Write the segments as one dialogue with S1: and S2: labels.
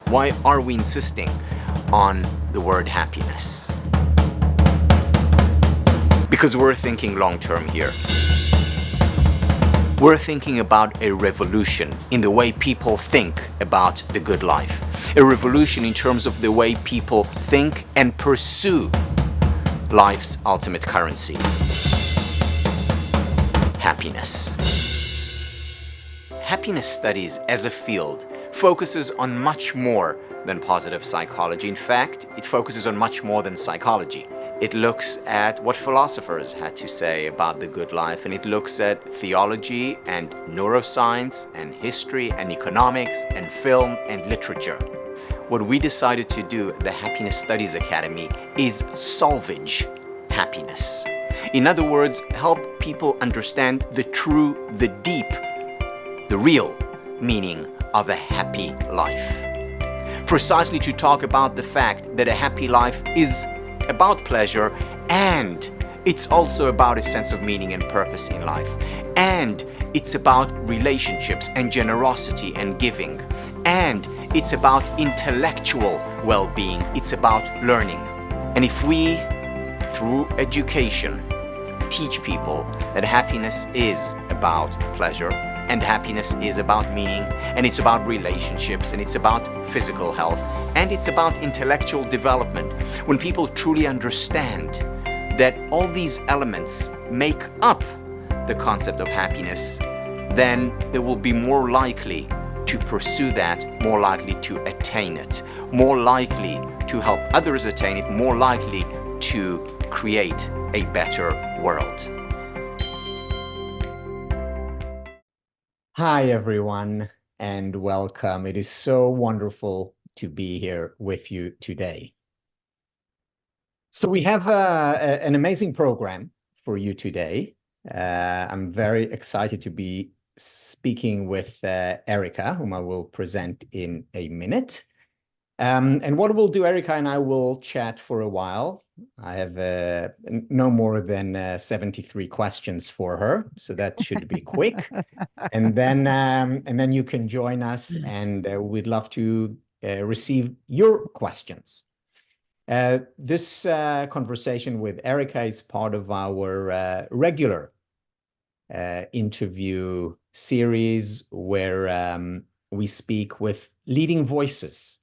S1: Why are we insisting on the word happiness? Because we're thinking long-term here. We're thinking about a revolution in the way people think about the good life. A revolution in terms of the way people think and pursue life's ultimate currency. Happiness. Happiness studies as a field focuses on much more than positive psychology. In fact, it focuses on much more than psychology. It looks at what philosophers had to say about the good life, and it looks at theology and neuroscience and history and economics and film and literature. What we decided to do at the Happiness Studies Academy is salvage happiness. In other words, help people understand the true, the deep, the real meaning of a happy life. Precisely to talk about the fact that a happy life is about pleasure, and it's also about a sense of meaning and purpose in life. And it's about relationships and generosity and giving. And it's about intellectual well-being. It's about learning. And if we, through education, teach people that happiness is about pleasure, and happiness is about meaning, and it's about relationships, and it's about physical health, and it's about intellectual development. When people truly understand that all these elements make up the concept of happiness, then they will be more likely to pursue that, more likely to attain it, more likely to help others attain it, more likely to create a better world. Hi, everyone, and welcome. It is so wonderful to be here with you today. So we have an amazing program for you today. I'm very excited to be speaking with Erika, whom I will present in a minute. And what we'll do, Erika and I will chat for a while. I have no more than 73 questions for her, so that should be quick. And then you can join us, and we'd love to receive your questions. This conversation with Erika is part of our regular interview series where we speak with leading voices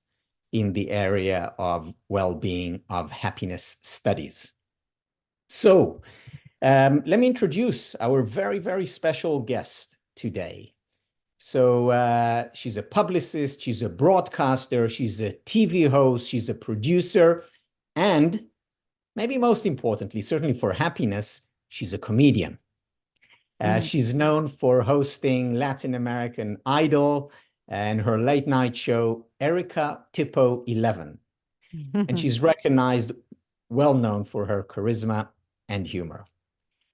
S1: in the area of well-being, of happiness studies. So let me introduce our very, very special guest today. So she's a publicist, she's a broadcaster, she's a TV host, she's a producer, and maybe most importantly, certainly for happiness, she's a comedian. She's known for hosting Latin American Idol and her late night show, Erica Tipo 11. And she's recognized, well known for her charisma and humor.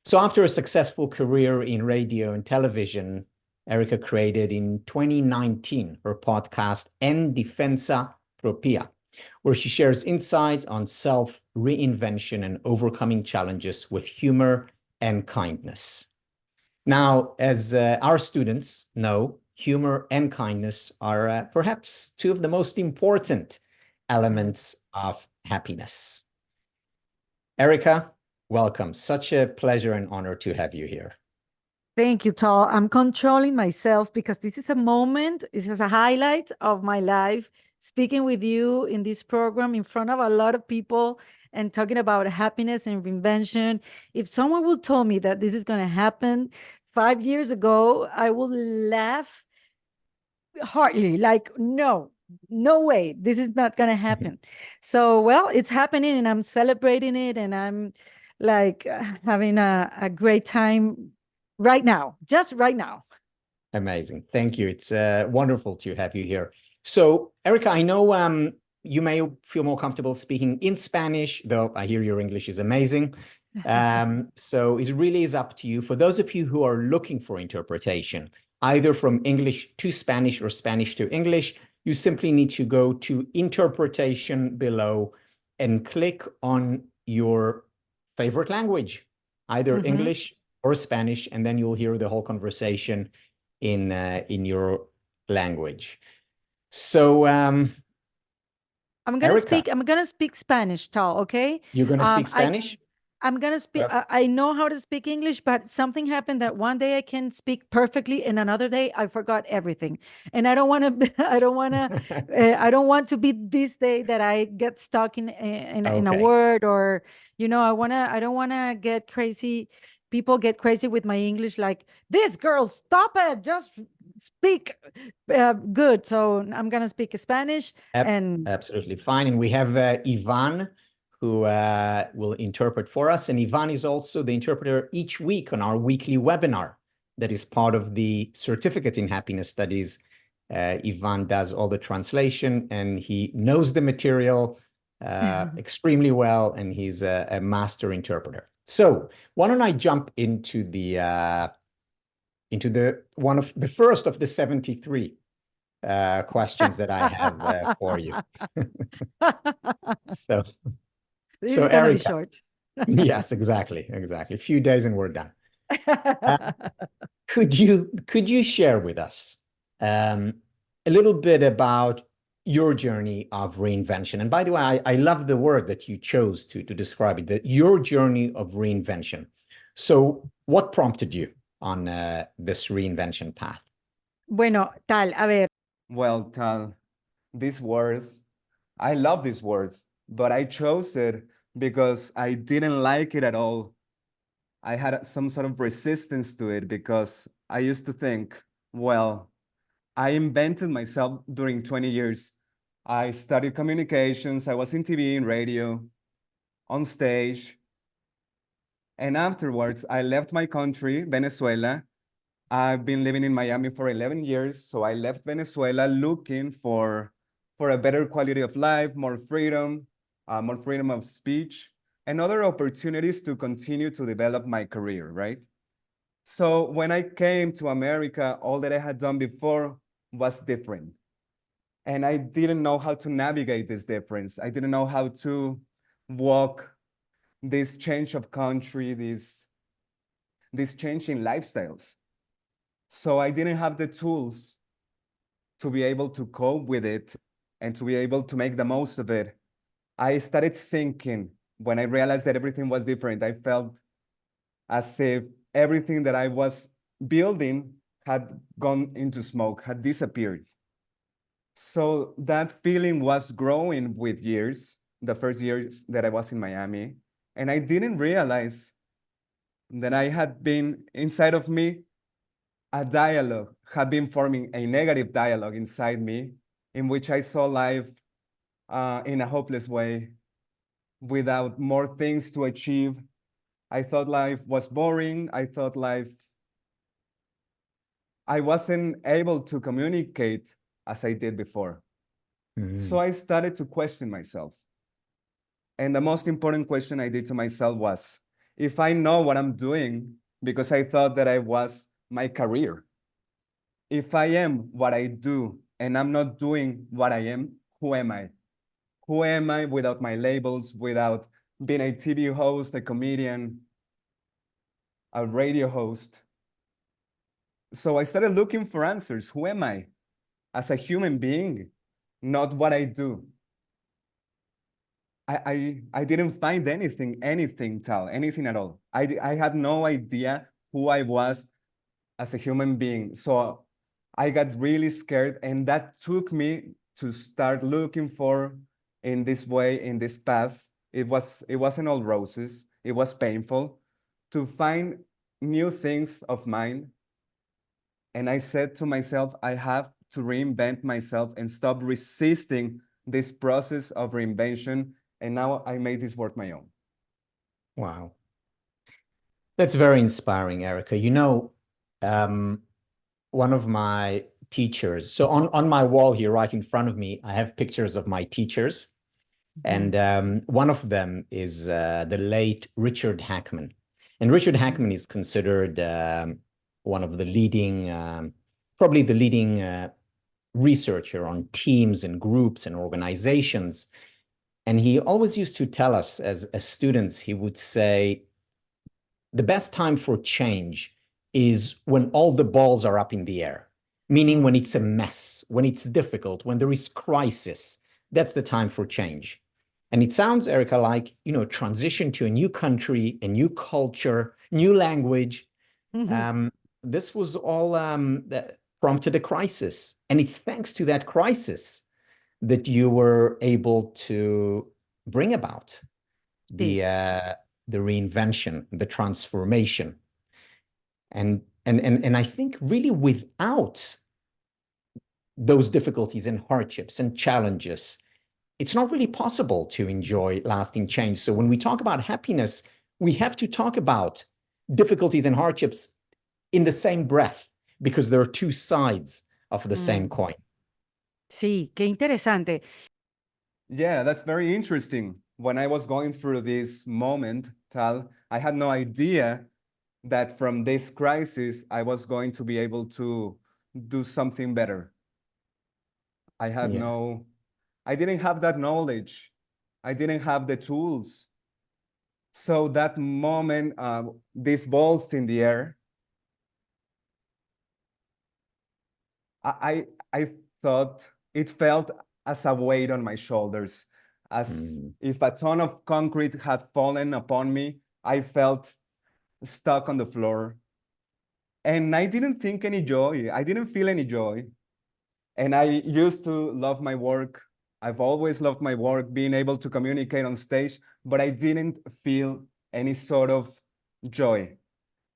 S1: So after a successful career in radio and television, Erika created in 2019 her podcast, Defensa Propia, where she shares insights on self-reinvention and overcoming challenges with humor and kindness. Now, as our students know, humor and kindness are perhaps two of the most important elements of happiness. Erika, welcome. Such a pleasure and honor to have you here.
S2: Thank you, Tal. I'm controlling myself because this is a moment, this is a highlight of my life, speaking with you in this program in front of a lot of people and talking about happiness and reinvention. If someone would tell me that this is going to happen 5 years ago, I would laugh heartily, like, no way, this is not going to happen. So, well, it's happening and I'm celebrating it, and I'm like having a great time right now, just right now.
S1: Amazing. Thank you. It's wonderful to have you here. So, Erika, I know you may feel more comfortable speaking in Spanish, though I hear your English is amazing. So it really is up to you. For those of you who are looking for interpretation, either from English to Spanish or Spanish to English, you simply need to go to interpretation below and click on your favorite language, either English or Spanish, and then you'll hear the whole conversation in your language. So Erica,
S2: I'm gonna speak Spanish, Tal, okay?
S1: you're going to speak
S2: I
S1: Spanish?
S2: I'm gonna speak.
S1: Perfect.
S2: I know how to speak English, but something happened that one day I can speak perfectly, and another day I forgot everything. And I don't want to. I don't want to. I don't want to be this day that I get stuck in a
S1: Okay.
S2: word, or I wanna. I don't want to get crazy. People get crazy with my English, like this girl. Stop it. Just speak good. So I'm gonna speak Spanish, and
S1: Absolutely fine. And we have Ivan, who will interpret for us. And Ivan is also the interpreter each week on our weekly webinar that is part of the Certificate in Happiness Studies. Ivan does all the translation, and he knows the material extremely well, and he's a master interpreter. So why don't I jump into the one of the first of the 73 questions that I have for you. So,
S2: this
S1: so
S2: is gonna be
S1: Erika,
S2: short.
S1: yes, exactly. A few days and we're done. Uh, could you share with us um, a little bit about your journey of reinvention? And by the way, I love the word that you chose to describe it, that your journey of reinvention. So, what prompted you on this reinvention path?
S2: Bueno, Tal, a ver.
S3: Well, Tal, this word, I love this word, but I chose it because I didn't like it at all. I had some sort of resistance to it because I used to think, well, I invented myself during 20 years. I studied communications, I was in TV and radio, on stage, and afterwards I left my country, Venezuela. I've been living in Miami for 11 years, so I left Venezuela looking for a better quality of life, more freedom of speech, and other opportunities to continue to develop my career, right? So when I came to America, all that I had done before was different. And I didn't know how to navigate this difference. I didn't know how to walk this change of country, this change in lifestyles. So I didn't have the tools to be able to cope with it and to be able to make the most of it. I started thinking when I realized that everything was different. I felt as if everything that I was building had gone into smoke, had disappeared. So that feeling was growing with years, the first years that I was in Miami. And I didn't realize that I had been inside of me, a dialogue had been forming, a negative dialogue inside me, in which I saw life in a hopeless way, without more things to achieve. I thought life was boring. I wasn't able to communicate as I did before. So I started to question myself. And the most important question I did to myself was, if I know what I'm doing, because I thought that I was my career, if I am what I do and I'm not doing what I am, who am I? Who am I without my labels, without being a TV host, a comedian, a radio host? So I started looking for answers. Who am I as a human being, not what I do? I didn't find anything, Tal, anything at all. I had no idea who I was as a human being. So I got really scared, and that took me to start looking for in this way, in this path. It wasn't all roses. It was painful to find new things of mine. And I said to myself, I have to reinvent myself and stop resisting this process of reinvention. And now I made this work my own.
S1: Wow. That's very inspiring, Erica. One of my teachers, so on my wall here, right in front of me, I have pictures of my teachers. And one of them is the late Richard Hackman. And Richard Hackman is considered one of the leading, probably the leading researcher on teams and groups and organizations. And he always used to tell us as students, he would say, the best time for change is when all the balls are up in the air, meaning when it's a mess, when it's difficult, when there is crisis. that's the time for change. And it sounds, Erica, like, transition to a new country, a new culture, new language. This was all that prompted a crisis. And it's thanks to that crisis that you were able to bring about the reinvention, the transformation. And I think really without those difficulties and hardships and challenges, it's not really possible to enjoy lasting change. So when we talk about happiness, we have to talk about difficulties and hardships in the same breath, because there are two sides of the same coin.
S2: Sí, qué interesante.
S3: Yeah, that's very interesting. When I was going through this moment, Tal, I had no idea that from this crisis, I was going to be able to do something better. I didn't have that knowledge. I didn't have the tools. So that moment, these balls in the air, I thought it felt as a weight on my shoulders, as if a ton of concrete had fallen upon me. I felt stuck on the floor. And I didn't think any joy. I didn't feel any joy. And I used to love my work. I've always loved my work, being able to communicate on stage, but I didn't feel any sort of joy.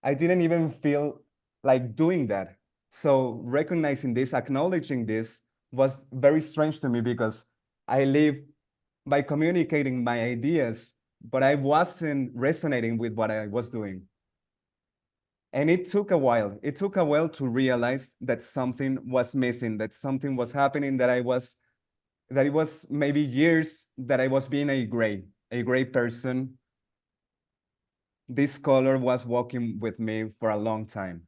S3: I didn't even feel like doing that. So recognizing this, acknowledging this was very strange to me, because I live by communicating my ideas, but I wasn't resonating with what I was doing. And it took a while. It took a while to realize that something was missing, that something was happening, that it was maybe years that I was being a gray person. This color was walking with me for a long time.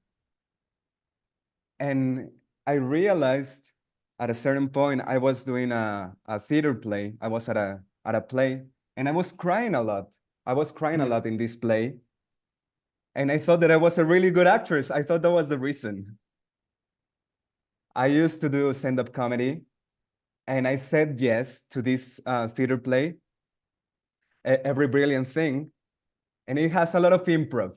S3: And I realized at a certain point, I was doing a theater play. I was at a play, and I was crying a lot. I was crying a lot in this play. And I thought that I was a really good actress. I thought that was the reason. I used to do stand-up comedy, and I said yes to this theater play, Every Brilliant Thing, and it has a lot of improv.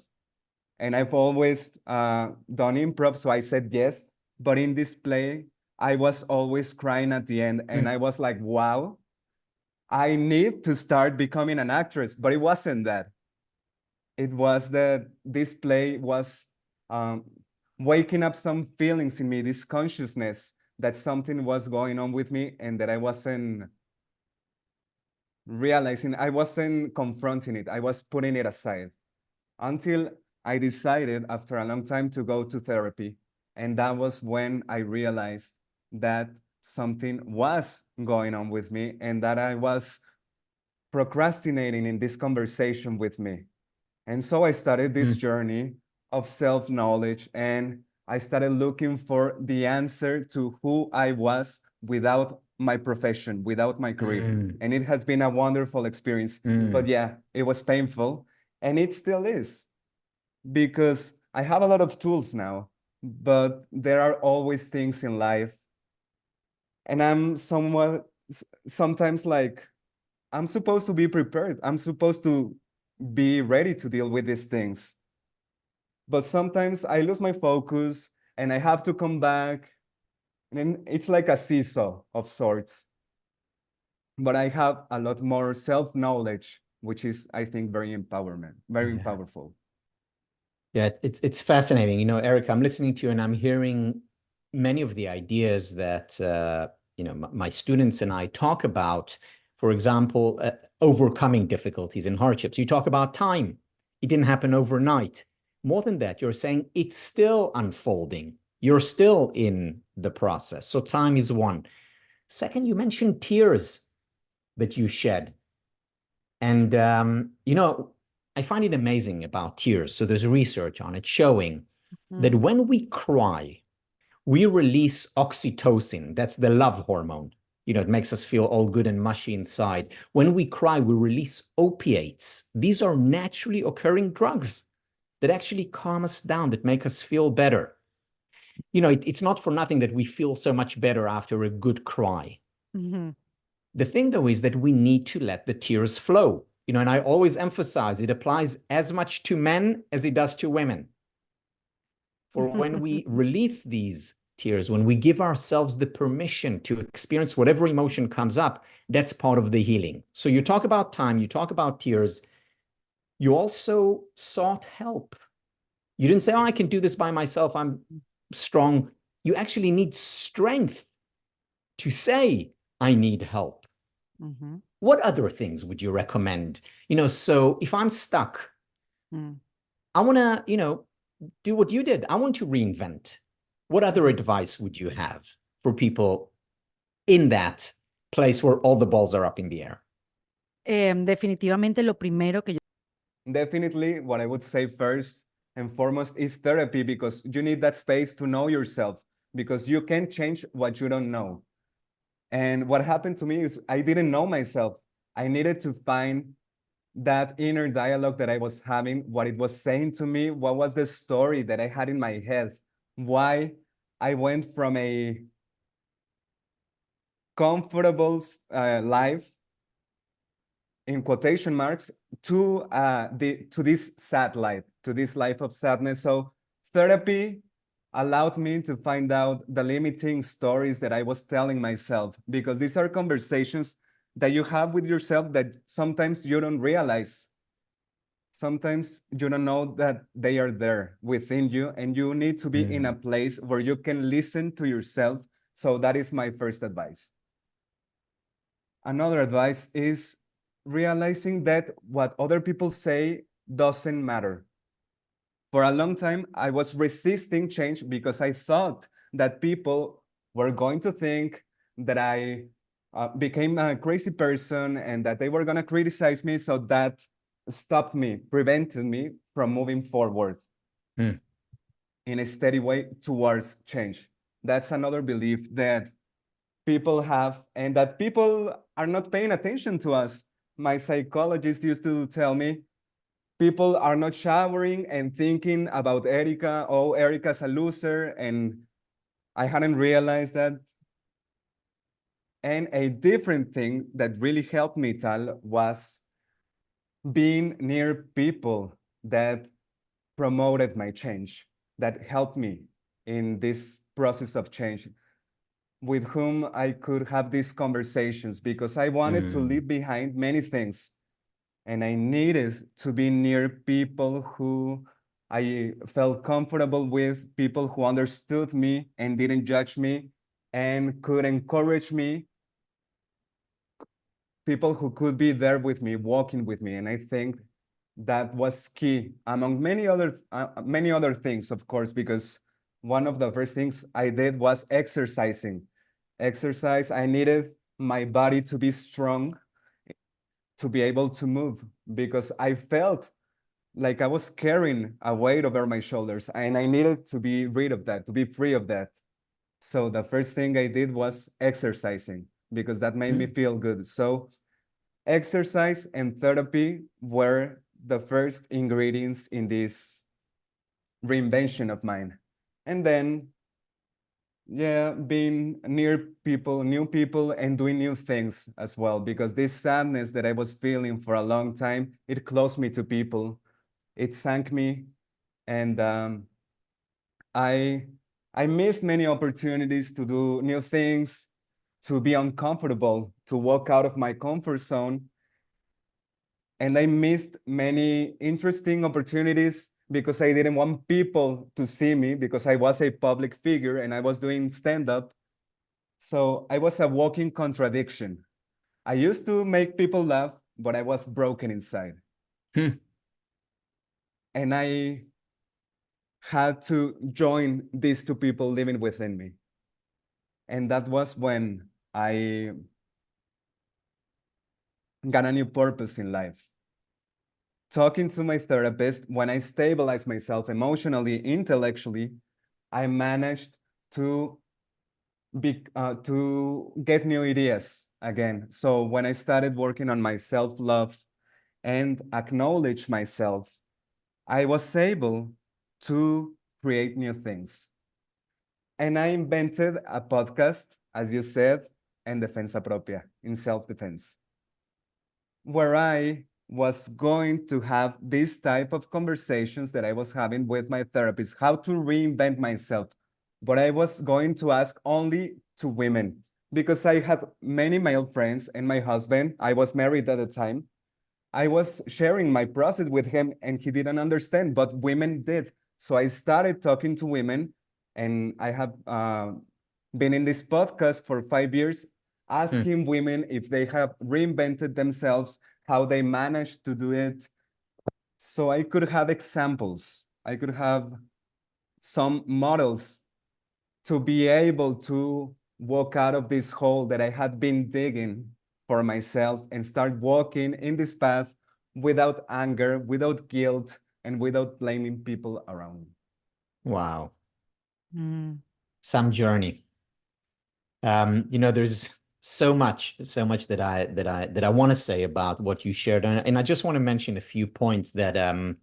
S3: And I've always done improv, so I said yes. But in this play, I was always crying at the end, and I was like, wow, I need to start becoming an actress. But it wasn't that. It was that this play was waking up some feelings in me, this consciousness that something was going on with me and that I wasn't realizing, I wasn't confronting it. I was putting it aside until I decided after a long time to go to therapy. And that was when I realized that something was going on with me and that I was procrastinating in this conversation with me. And so I started this journey of self-knowledge, and I started looking for the answer to who I was without my profession, without my career. And it has been a wonderful experience. But yeah, it was painful, and it still is, because I have a lot of tools now, but there are always things in life. And I'm sometimes like, I'm supposed to be prepared. I'm supposed to be ready to deal with these things. But sometimes I lose my focus and I have to come back. And it's like a seesaw of sorts. But I have a lot more self-knowledge, which is, I think, very powerful.
S1: Yeah, it's fascinating. Erica, I'm listening to you and I'm hearing many of the ideas that my students and I talk about. For example, overcoming difficulties and hardships. You talk about time. It didn't happen overnight. More than that, you're saying it's still unfolding. You're still in the process. So time is one. Second, you mentioned tears that you shed. And, I find it amazing about tears. So there's research on it showing that when we cry, we release oxytocin. That's the love hormone. It makes us feel all good and mushy inside. When we cry, we release opiates. These are naturally occurring drugs that actually calm us down, that make us feel better. It's not for nothing that we feel so much better after a good cry. The thing, though, is that we need to let the tears flow. And I always emphasize it applies as much to men as it does to women. For when we release these tears, when we give ourselves the permission to experience whatever emotion comes up, that's part of the healing. So you talk about time, you talk about tears, you also sought help. You didn't say, oh, I can do this by myself, I'm strong. You actually need strength to say, I need help.
S2: Mm-hmm.
S1: What other things would you recommend? So if I'm stuck, I want to, do what you did. I want to reinvent. What other advice would you have for people in that place where all the balls are up in the air?
S2: Definitivamente lo primero que yo...
S3: Definitely, what I would say first and foremost is therapy, because you need that space to know yourself, because you can't change what you don't know. And what happened to me is I didn't know myself. I needed to find that inner dialogue that I was having, what it was saying to me, what was the story that I had in my head, why I went from a comfortable life, in quotation marks, to this sad life, to this life of sadness. So therapy allowed me to find out the limiting stories that I was telling myself, because these are conversations that you have with yourself that sometimes you don't realize. Sometimes you don't know that they are there within you, and you need to be in a place where you can listen to yourself. So that is my first advice. Another advice is realizing that what other people say doesn't matter. For a long time, I was resisting change because I thought that people were going to think that I became a crazy person and that they were going to criticize me. So that stopped me, prevented me from moving forward in a steady way towards change. That's another belief that people have, and that people are not paying attention to us. My psychologist used to tell me, people are not showering and thinking about Erika. Oh, Erika's a loser. And I hadn't realized that. And a different thing that really helped me, Tal, was being near people that promoted my change, that helped me in this process of change, with whom I could have these conversations, because I wanted to leave behind many things. And I needed to be near people who I felt comfortable with, people who understood me and didn't judge me and could encourage me, people who could be there with me, walking with me. And I think that was key, among many other things, of course, because one of the first things I did was exercising. I needed my body to be strong, to be able to move, because I felt like I was carrying a weight over my shoulders, and I needed to be rid of that, to be free of that. So the first thing I did was exercising, because that made me feel good. So exercise and therapy were the first ingredients in this reinvention of mine. And then, yeah, being near people, new people, and doing new things as well, because this sadness that I was feeling for a long time, it closed me to people. It sank me, and I missed many opportunities to do new things, to be uncomfortable, to walk out of my comfort zone. And I missed many interesting opportunities because I didn't want people to see me, because I was a public figure and I was doing stand-up. So I was a walking contradiction. I used to make people laugh, but I was broken inside. And I had to join these two people living within me. And that was when I got a new purpose in life. Talking to my therapist, when I stabilized myself emotionally, intellectually, I managed to get new ideas again. So when I started working on my self-love and acknowledge myself, I was able to create new things. And I invented a podcast, as you said, and Defensa Propia, in self-defense, where I was going to have this type of conversations that I was having with my therapist, how to reinvent myself. But I was going to ask only to women because I had many male friends and my husband, I was married at the time. I was sharing my process with him and he didn't understand, but women did. So I started talking to women, and I have been in this podcast for 5 years, asking women if they have reinvented themselves, how they managed to do it. So I could have examples. I could have some models to be able to walk out of this hole that I had been digging for myself and start walking in this path without anger, without guilt, and without blaming people around me.
S1: Wow.
S2: Mm.
S1: Some journey. There's so much that I want to say about what you shared, and I just want to mention a few points that are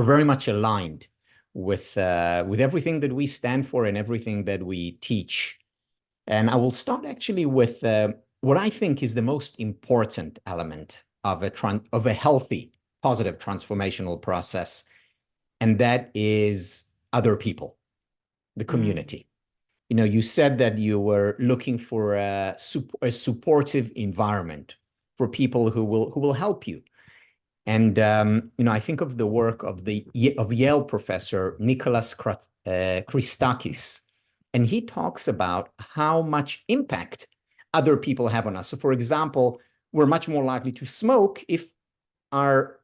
S1: very much aligned with everything that we stand for and everything that we teach. And I will start actually with what I think is the most important element of a healthy, positive transformational process, and that is other people, the community. You said that you were looking for a supportive environment for people who will help you. And I think of the work of Yale professor Nicholas Christakis, and he talks about how much impact other people have on us. So, for example, we're much more likely to smoke if our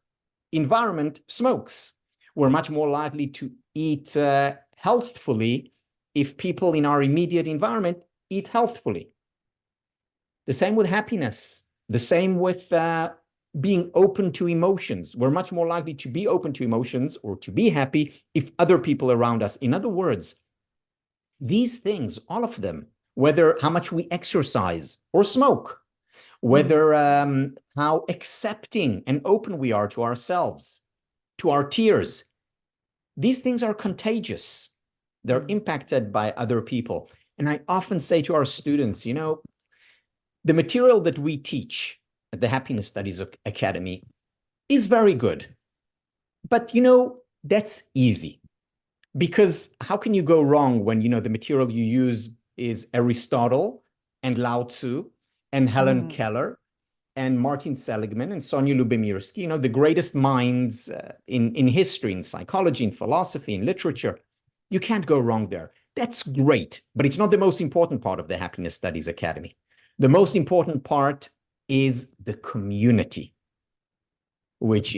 S1: environment smokes. We're much more likely to eat healthfully if people in our immediate environment eat healthfully. The same with happiness. The same with being open to emotions. We're much more likely to be open to emotions or to be happy if other people around us. In other words, these things, all of them, whether how much we exercise or smoke, whether how accepting and open we are to ourselves, to our tears, these things are contagious. They're impacted by other people. And I often say to our students, the material that we teach at the Happiness Studies Academy is very good. But, that's easy. Because how can you go wrong when, the material you use is Aristotle and Lao Tzu and Helen Keller and Martin Seligman and Sonia Lubomyrsky, the greatest minds in history, in psychology, in philosophy, in literature. You can't go wrong there. That's great, but it's not the most important part of the Happiness Studies Academy. The most important part is the community, which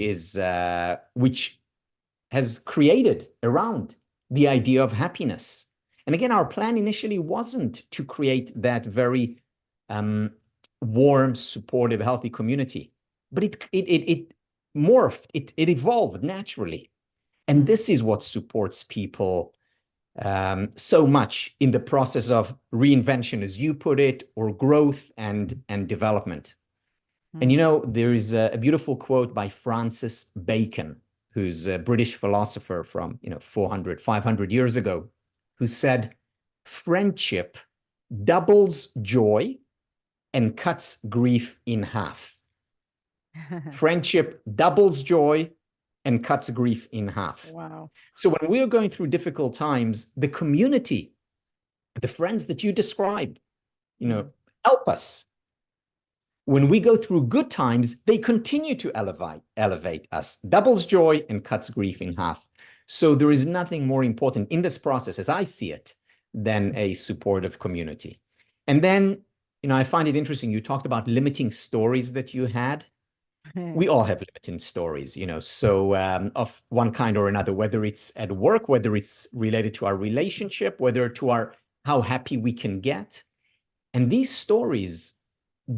S1: has created around the idea of happiness. And again, our plan initially wasn't to create that very warm, supportive, healthy community, but it morphed, it evolved naturally. And this is what supports people so much in the process of reinvention, as you put it, or growth and development. And there is a beautiful quote by Francis Bacon, who's a British philosopher from 400, 500 years ago, who said, "Friendship doubles joy and cuts grief in half." Friendship doubles joy and cuts grief in half.
S2: Wow.
S1: So when we are going through difficult times, the community, the friends that you describe, help us. When we go through good times, they continue to elevate us, doubles joy and cuts grief in half. So there is nothing more important in this process, as I see it, than a supportive community. And then, I find it interesting. You talked about limiting stories that you had. We all have limiting stories, so of one kind or another, whether it's at work, whether it's related to our relationship, whether to how happy we can get. And these stories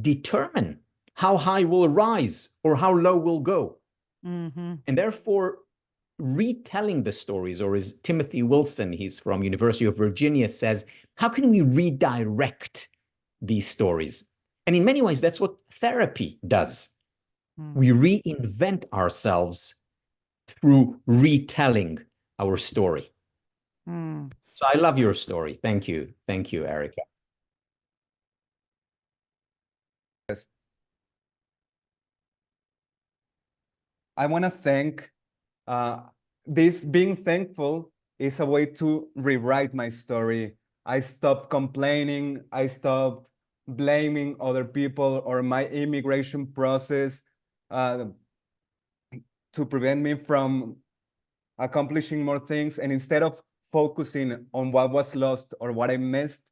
S1: determine how high we'll rise or how low we'll go. And therefore, retelling the stories, or as Timothy Wilson, he's from University of Virginia, says, how can we redirect these stories? And in many ways, that's what therapy does. We reinvent ourselves through retelling our story. So I love your story. Thank you. Thank you, Erika.
S3: I want to thank this being thankful is a way to rewrite my story. I stopped complaining. I stopped blaming other people or my immigration process to prevent me from accomplishing more things. And instead of focusing on what was lost or what I missed,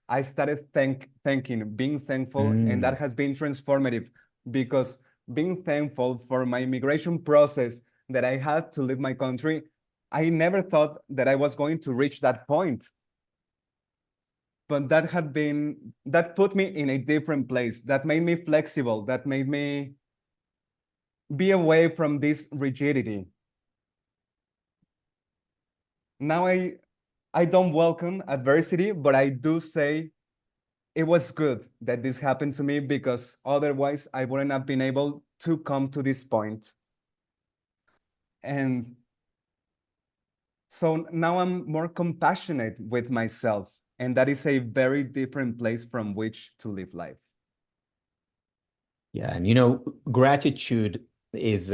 S3: I started thanking, being thankful, and that has been transformative because being thankful for my immigration process that I had to leave my country, I never thought that I was going to reach that point. But that put me in a different place, that made me flexible, that made me be away from this rigidity. Now I don't welcome adversity, but I do say it was good that this happened to me because otherwise I wouldn't have been able to come to this point. And so now I'm more compassionate with myself, and that is a very different place from which to live life.
S1: Yeah, and you know, gratitude is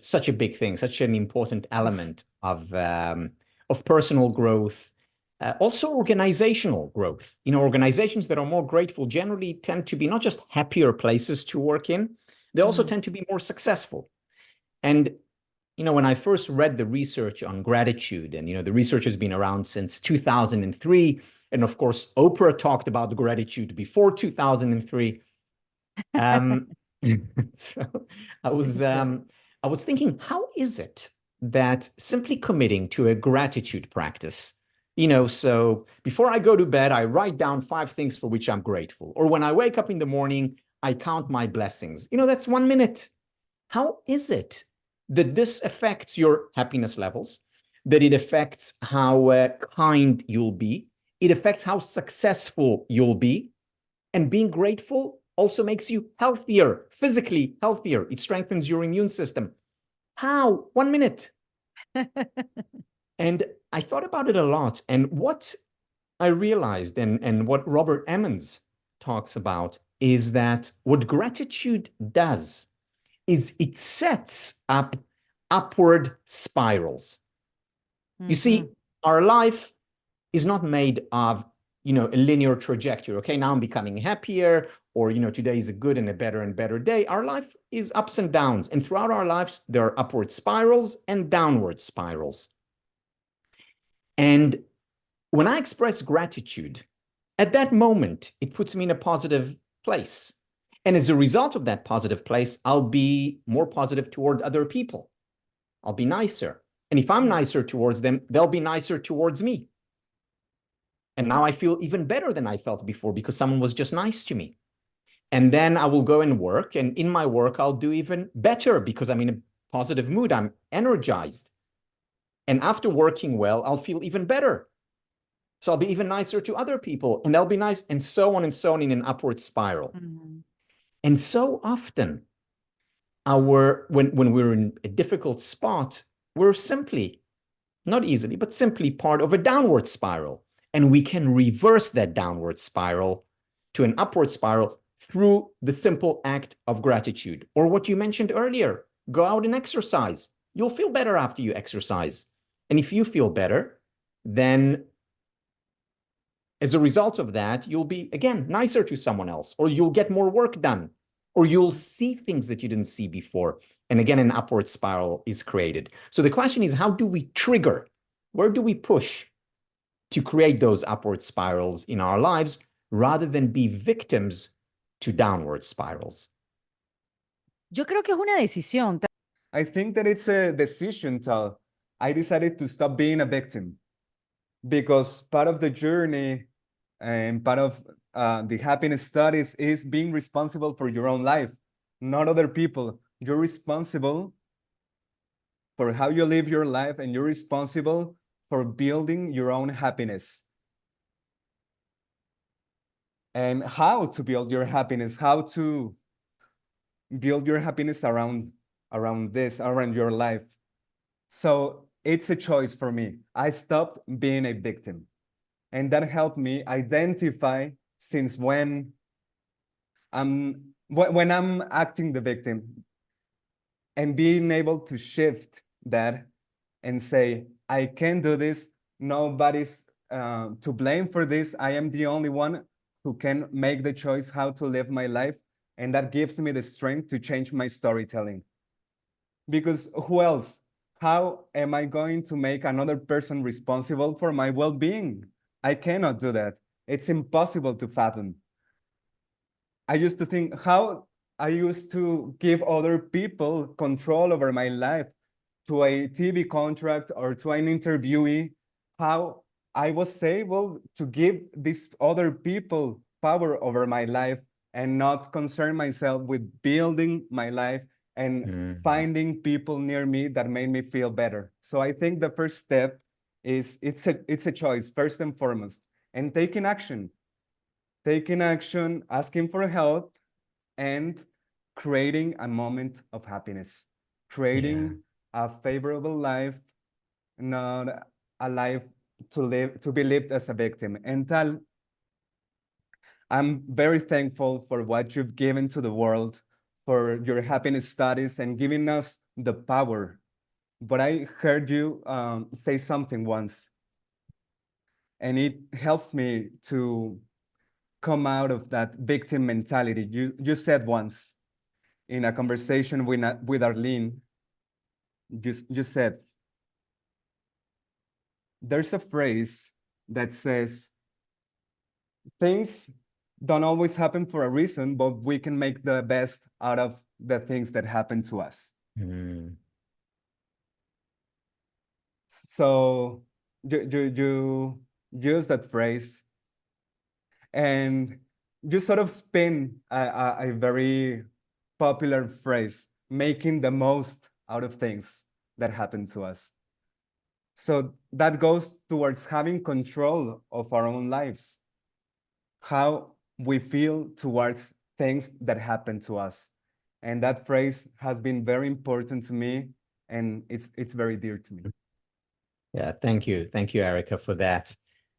S1: such a big thing, such an important element of personal growth, also organizational growth. You know, organizations that are more grateful generally tend to be not just happier places to work in, they also tend to be more successful. And you know, when I first read the research on gratitude, and you know, the research has been around since 2003, and of course, Oprah talked about gratitude before 2003. So I was thinking, how is it that simply committing to a gratitude practice, you know, so before I go to bed, I write down 5 things for which I'm grateful, or when I wake up in the morning, I count my blessings. You know, that's 1 minute. How is it that this affects your happiness levels, that it affects how kind you'll be, it affects how successful you'll be, and being grateful also makes you healthier, physically healthier. It strengthens your immune system. How? 1 minute. And I thought about it a lot. And what I realized, and what Robert Emmons talks about, is that what gratitude does is it sets up upward spirals. You see, our life is not made of, you know, a linear trajectory. Okay, now I'm becoming happier, or, you know, today is a good and better day. Our life is ups and downs. And throughout our lives, there are upward spirals and downward spirals. And when I express gratitude, at that moment, it puts me in a positive place. And as a result of that positive place, I'll be more positive toward other people. I'll be nicer. And if I'm nicer towards them, they'll be nicer towards me. And now I feel even better than I felt before because someone was just nice to me. And then I will go and work. And in my work, I'll do even better because I'm in a positive mood. I'm energized. And after working well, I'll feel even better. So I'll be even nicer to other people, and they'll be nice, and so on in an upward spiral. And so often, when we're in a difficult spot, we're simply, not easily, but simply part of a downward spiral. And we can reverse that downward spiral to an upward spiral through the simple act of gratitude. Or what you mentioned earlier, go out and exercise. You'll feel better after you exercise. And if you feel better, then as a result of that, you'll be, again, nicer to someone else, or you'll get more work done, or you'll see things that you didn't see before. And again, an upward spiral is created. So the question is, how do we trigger? Where do we push to create those upward spirals in our lives rather than be victims to downward spirals?
S2: Yo creo que es una decisión.
S3: I think that it's a decision, Tal. I decided to stop being a victim because part of the journey and part of the happiness studies is being responsible for your own life, not other people. You're responsible for how you live your life, and you're responsible for building your own happiness. And how to build your happiness, how to build your happiness around your life. So it's a choice for me. I stopped being a victim. And that helped me identify since when I'm acting the victim. and being able to shift that and say, I can do this. Nobody's to blame for this. I am the only one who can make the choice how to live my life. And that gives me the strength to change my storytelling. Because who else? How am I going to make another person responsible for my well-being? I cannot do that. It's impossible to fathom. I used to think how I used to give other people control over my life, to a TV contract or to an interviewee, how I was able to give these other people power over my life and not concern myself with building my life and finding people near me that made me feel better. So I think the first step is it's a choice, first and foremost, and taking action, asking for help, and creating a moment of happiness, creating a favorable life, not a life to be lived as a victim. And Tal, I'm very thankful for what you've given to the world, for your happiness studies and giving us the power. But I heard you say something once, and it helps me to come out of that victim mentality. You said once in a conversation with Arlene, you said, there's a phrase that says, things don't always happen for a reason, but we can make the best out of the things that happen to us. So you use that phrase, and you sort of spin a very popular phrase, making the most out of things that happen to us. So that goes towards having control of our own lives, how we feel towards things that happen to us. And that phrase has been very important to me, and it's very dear to me.
S1: Yeah, thank you. Thank you, Erika, for that.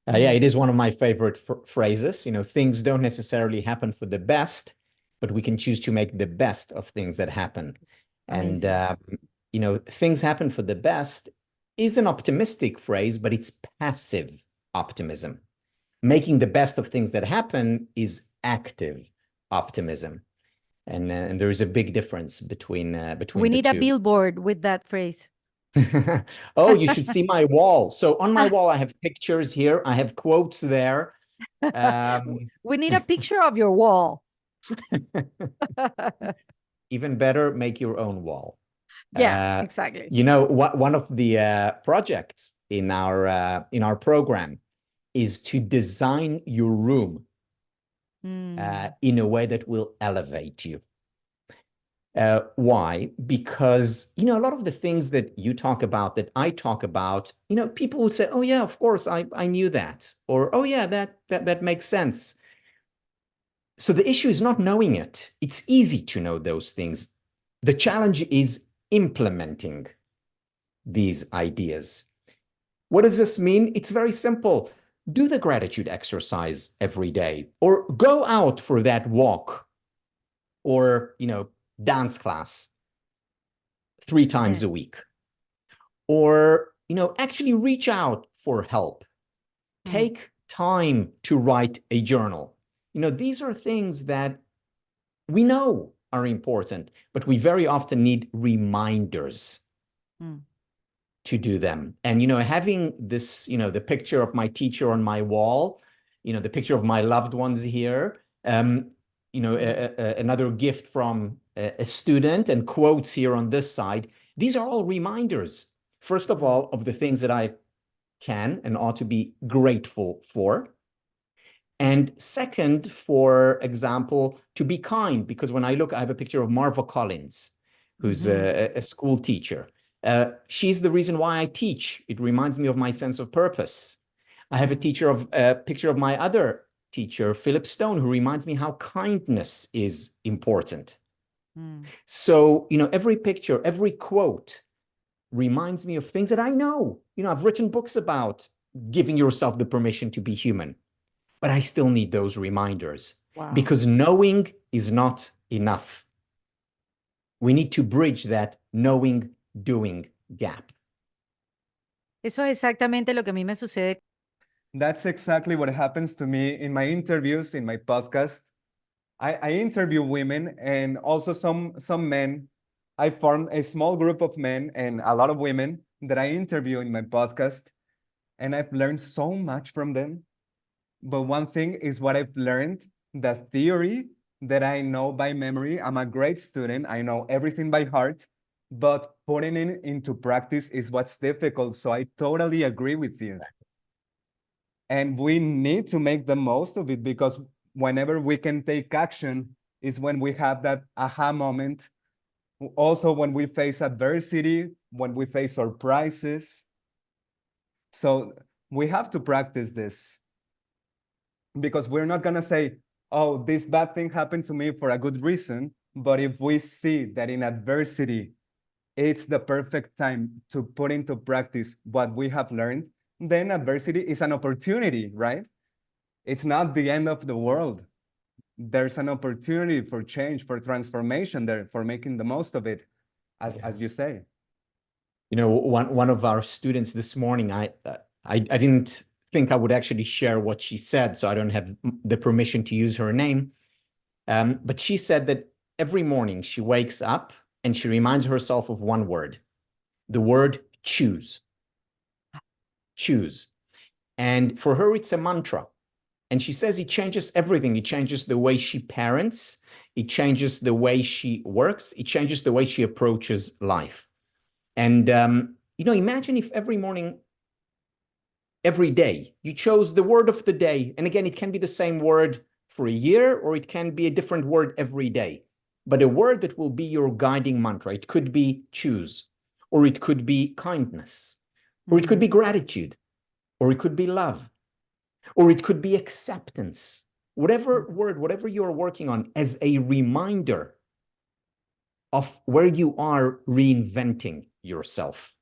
S1: Yeah, it is one of my favorite phrases. You know, things don't necessarily happen for the best, but we can choose to make the best of things that happen.
S2: Amazing.
S1: And, you know, things happen for the best is an optimistic phrase, but it's passive optimism. Making the best of things that happen is active optimism. And there is a big difference between
S2: We
S1: the
S2: need
S1: two.
S2: a billboard with that phrase.
S1: Oh, you should see my wall. So on my wall, I have pictures here. I have quotes there.
S2: We need a picture of your wall.
S1: Even better, make your own wall.
S2: Yeah, exactly.
S1: You know, one of the projects in our program is to design your room in a way that will elevate you. Why? Because, you know, a lot of the things that you talk about, that I talk about, you know, people will say, oh, yeah, of course, I knew that. Or, oh, yeah, that makes sense. So the issue is not knowing it. It's easy to know those things. The challenge is implementing these ideas. What does this mean? It's very simple. Do the gratitude exercise every day, or go out for that walk, or, you know, dance class 3 times a week, or, you know, actually reach out for help. Take time to write a journal. You know, these are things that we know are important, but we very often need reminders to do them. And, you know, having this, you know, the picture of my teacher on my wall, you know, the picture of my loved ones here, you know, another gift from a student, and quotes here on this side. These are all reminders, first of all, of the things that I can and ought to be grateful for. And second, for example, to be kind, because when I look, I have a picture of Marva Collins, who's a school teacher. She's the reason why I teach. It reminds me of my sense of purpose. I have a picture of my other teacher, Philip Stone, who reminds me how kindness is important. So, you know, every picture, every quote reminds me of things that I know. You know, I've written books about giving yourself the permission to be human, but I still need those reminders because knowing is not enough. We need to bridge that knowing, doing gap.
S2: Eso es exactamente lo que a mí me sucede.
S3: That's exactly what happens to me in my interviews, in my podcast. I interview women and also some men. I formed a small group of men and a lot of women that I interview in my podcast, and I've learned so much from them. But one thing is what I've learned, the theory that I know by memory. I'm a great student. I know everything by heart, but putting it into practice is what's difficult. So I totally agree with you. And we need to make the most of it, because whenever we can take action is when we have that aha moment. Also, when we face adversity, when we face surprises. So we have to practice this, because we're not going to say, oh, this bad thing happened to me for a good reason. But if we see that in adversity, it's the perfect time to put into practice what we have learned, then adversity is an opportunity, right? It's not the end of the world. There's an opportunity for change, for transformation there, for making the most of it, as you say.
S1: You know, one of our students this morning, I didn't think I would actually share what she said, so I don't have the permission to use her name. But she said that every morning she wakes up and she reminds herself of one word, the word choose. Choose. And for her, it's a mantra. And she says it changes everything. It changes the way she parents. It changes the way she works. It changes the way she approaches life. And, you know, imagine if every morning, every day, you chose the word of the day. And again, it can be the same word for a year, or it can be a different word every day. But a word that will be your guiding mantra. It could be choose, or it could be kindness, or it could be gratitude, or it could be love, or it could be acceptance. Whatever word, whatever you're working on, as a reminder of where you are reinventing yourself,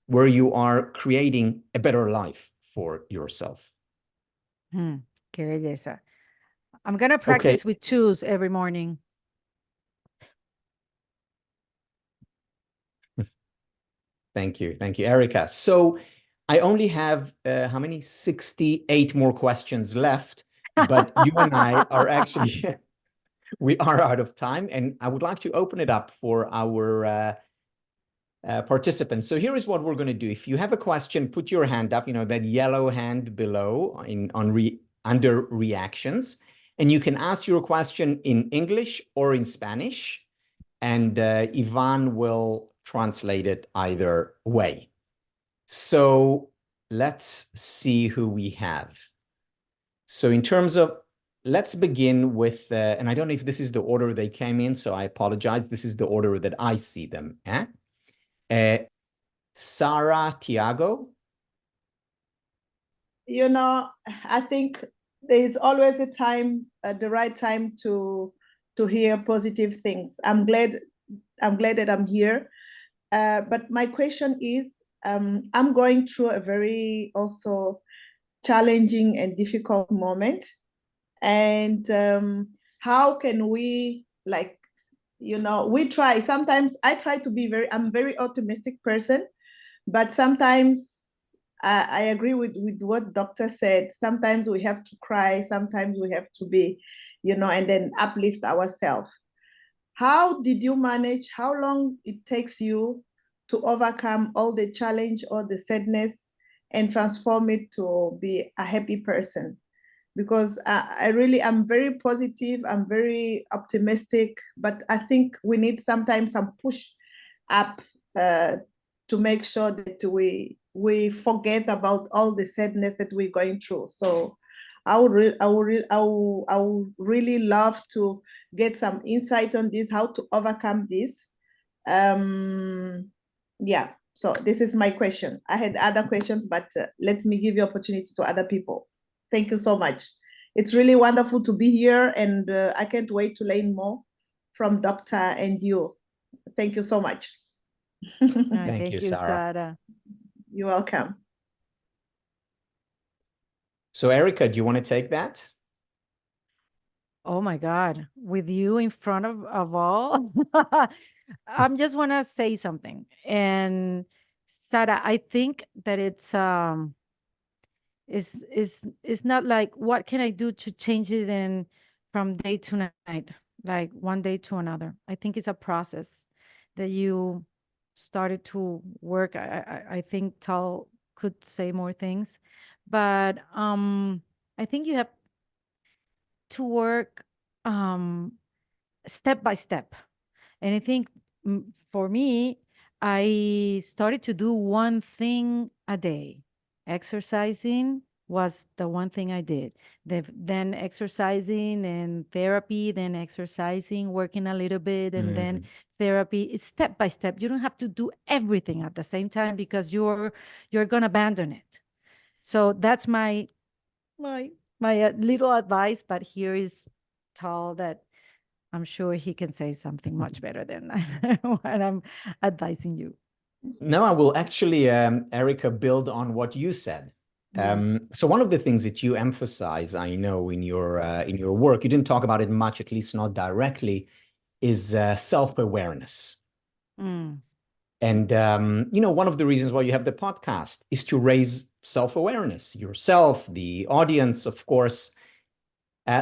S1: where you are creating a better life for yourself.
S2: Qué belleza. I'm going to practice with choose every morning.
S1: Thank you. Thank you, Erika. So I only have, how many? 68 more questions left, but you and I are actually, we are out of time, and I would like to open it up for our participants. So here is what we're going to do. If you have a question, put your hand up, you know, that yellow hand below under reactions, and you can ask your question in English or in Spanish, and Ivan will translate it either way. So let's see who we have. So in terms of, let's begin with, and I don't know if this is the order they came in, so I apologize. This is the order that I see them at. Sarah Tiago.
S4: You know, I think there is always a time, the right time to hear positive things. I'm glad that I'm here. But my question is, I'm going through a very also challenging and difficult moment. And how can we, like, you know, we try, sometimes I try to be I'm a very optimistic person, but sometimes I agree with what doctor said. Sometimes we have to cry, sometimes we have to be, you know, and then uplift ourselves. How did you manage, how long it takes you to overcome all the challenge or the sadness and transform it to be a happy person? Because I really am very positive, I'm very optimistic, but I think we need sometimes some push up to make sure that we forget about all the sadness that we're going through. So I would really love to get some insight on this, how to overcome this. Yeah, so this is my question. I had other questions, but let me give you opportunity to other people. Thank you so much. It's really wonderful to be here, and I can't wait to learn more from Doctor and you. Thank you so much.
S1: Thank you, Sarah.
S4: You're welcome.
S1: So Erika, do you want to take that?
S2: Oh my God, with you in front of all, I'm just want to say something. And Sarah, I think that it's not like what can I do to change it in from day to night, like one day to another. I think it's a process that you started to work. I think Tal could say more things, but I think you have to work um step by step. And I think for me, I started to do one thing a day. Exercising was the one thing I did. Then exercising and therapy, then exercising, working a little bit, and then therapy. It's step by step. You don't have to do everything at the same time because you're gonna abandon it. So that's my little advice. But here is Tal that I'm sure he can say something much better than what I'm advising you.
S1: No, I will actually, Erica, build on what you said. So one of the things that you emphasize, I know in your work, you didn't talk about it much, at least not directly, is self-awareness. And one of the reasons why you have the podcast is to raise self-awareness, yourself, the audience, of course.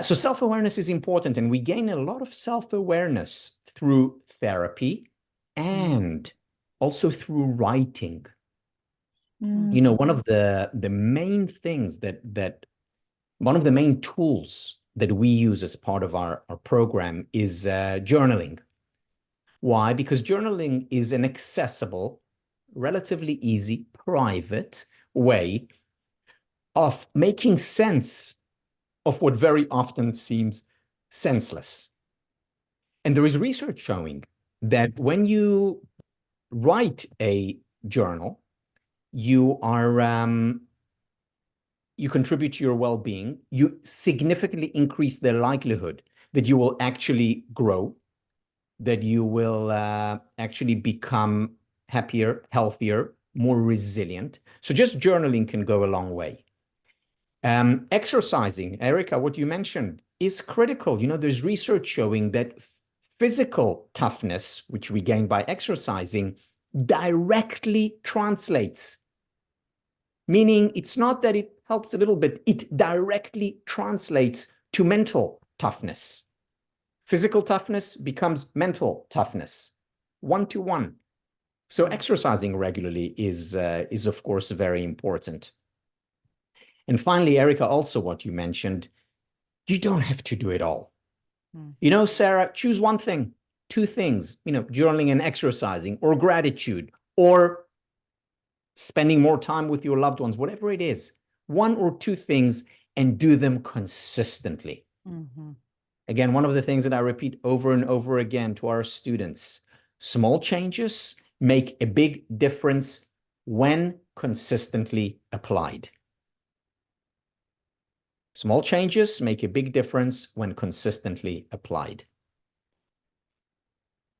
S1: So self-awareness is important, and we gain a lot of self-awareness through therapy and also through writing. One of the main things one of the main tools that we use as part of our program is journaling. Why? Because journaling is an accessible, relatively easy, private way of making sense of what very often seems senseless. And there is research showing that when you write a journal, you contribute to your well-being, you significantly increase the likelihood that you will actually grow, that you will actually become happier, healthier, more resilient. So just journaling can go a long way. Exercising, Erica, what you mentioned, is critical. There's research showing that physical toughness, which we gain by exercising, directly translates. Meaning it's not that it helps a little bit, it directly translates to mental toughness. Physical toughness becomes mental toughness, 1-to-1. So exercising regularly is of course, very important. And finally, Erica, also what you mentioned, you don't have to do it all. Sarah, choose one thing, two things, journaling and exercising, or gratitude, or spending more time with your loved ones, whatever it is, one or two things, and do them consistently. Again, one of the things that I repeat over and over again to our students, small changes make a big difference when consistently applied. Small changes make a big difference when consistently applied.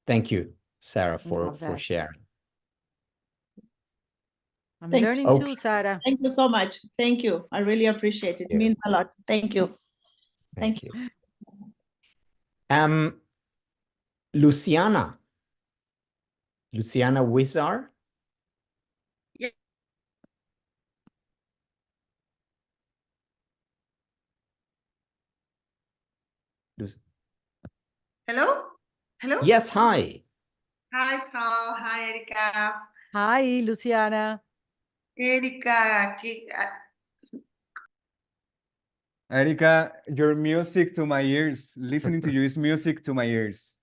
S1: Thank you, Sarah, for sharing.
S2: I'm learning too, Sarah.
S4: Thank you so much. Thank you. I really appreciate it. It means a lot. Thank you. Thank you.
S1: Luciana Wizar.
S5: Yeah. Hello? Hello?
S1: Yes, hi.
S5: Hi, Tal. Hi, Erika.
S2: Hi, Luciana.
S5: Erika,
S3: Erika, your music to my ears. Listening to you is music to my ears.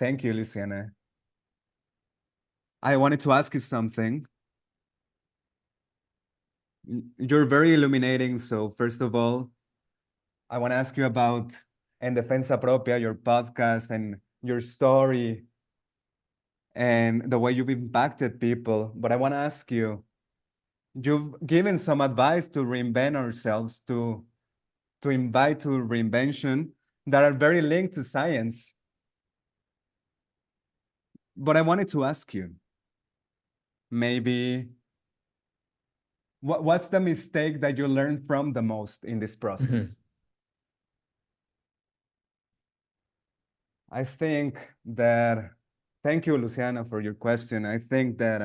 S3: Thank you, Luciana. I wanted to ask you something. You're very illuminating. So first of all, I want to ask you about Defensa Propia, your podcast, and your story, and the way you've impacted people. But I want to ask you, you've given some advice to reinvent ourselves, to invite to reinvention that are very linked to science. But I wanted to ask you, maybe, what's the mistake that you learned from the most in this process? I think that, thank you, Luciana, for your question. I think that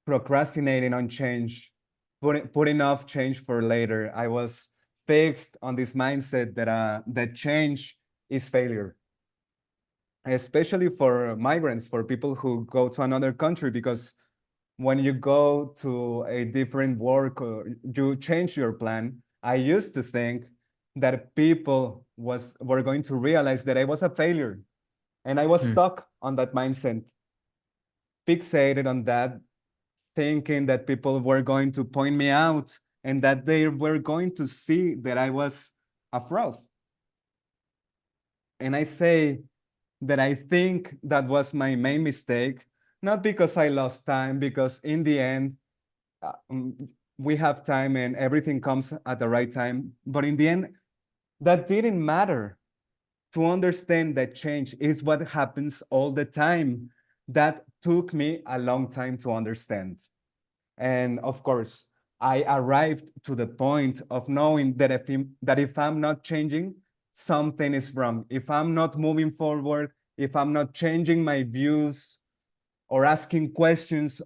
S3: procrastinating on change, putting off change for later, I was fixed on this mindset that change is failure, especially for migrants, for people who go to another country, because when you go to a different work or you change your plan, I used to think that people were going to realize that I was a failure, and I was stuck on that mindset, fixated on that, thinking that people were going to point me out and that they were going to see that I was a fraud. And I say that I think that was my main mistake, not because I lost time, because in the end, we have time and everything comes at the right time. But in the end, that didn't matter. To understand that change is what happens all the time. That took me a long time to understand. And of course, I arrived to the point of knowing that if I'm not changing, something is wrong. If I'm not moving forward, if I'm not changing my views or asking questions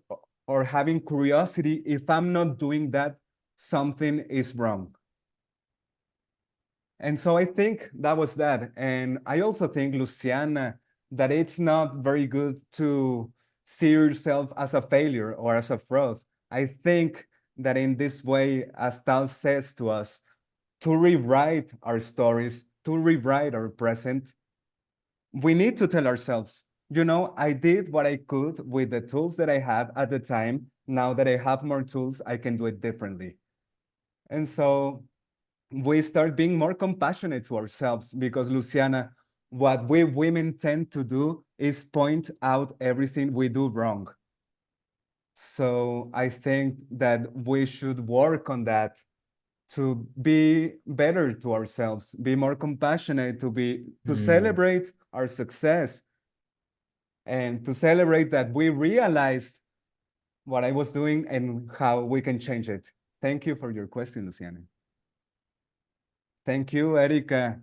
S3: or having curiosity, if I'm not doing that, something is wrong. And so I think that was that. And I also think, Luciana, that it's not very good to see yourself as a failure or as a fraud. I think that in this way, as Tal says to us, to rewrite our stories, to rewrite our present, we need to tell ourselves, you know, I did what I could with the tools that I had at the time. Now that I have more tools, I can do it differently. And so we start being more compassionate to ourselves, because, Luciana, what we women tend to do is point out everything we do wrong. So I think that we should work on that, to be better to ourselves, be more compassionate, to celebrate our success, and to celebrate that we realized what I was doing and how we can change it. Thank you for your question, Luciana. Thank you, Erika.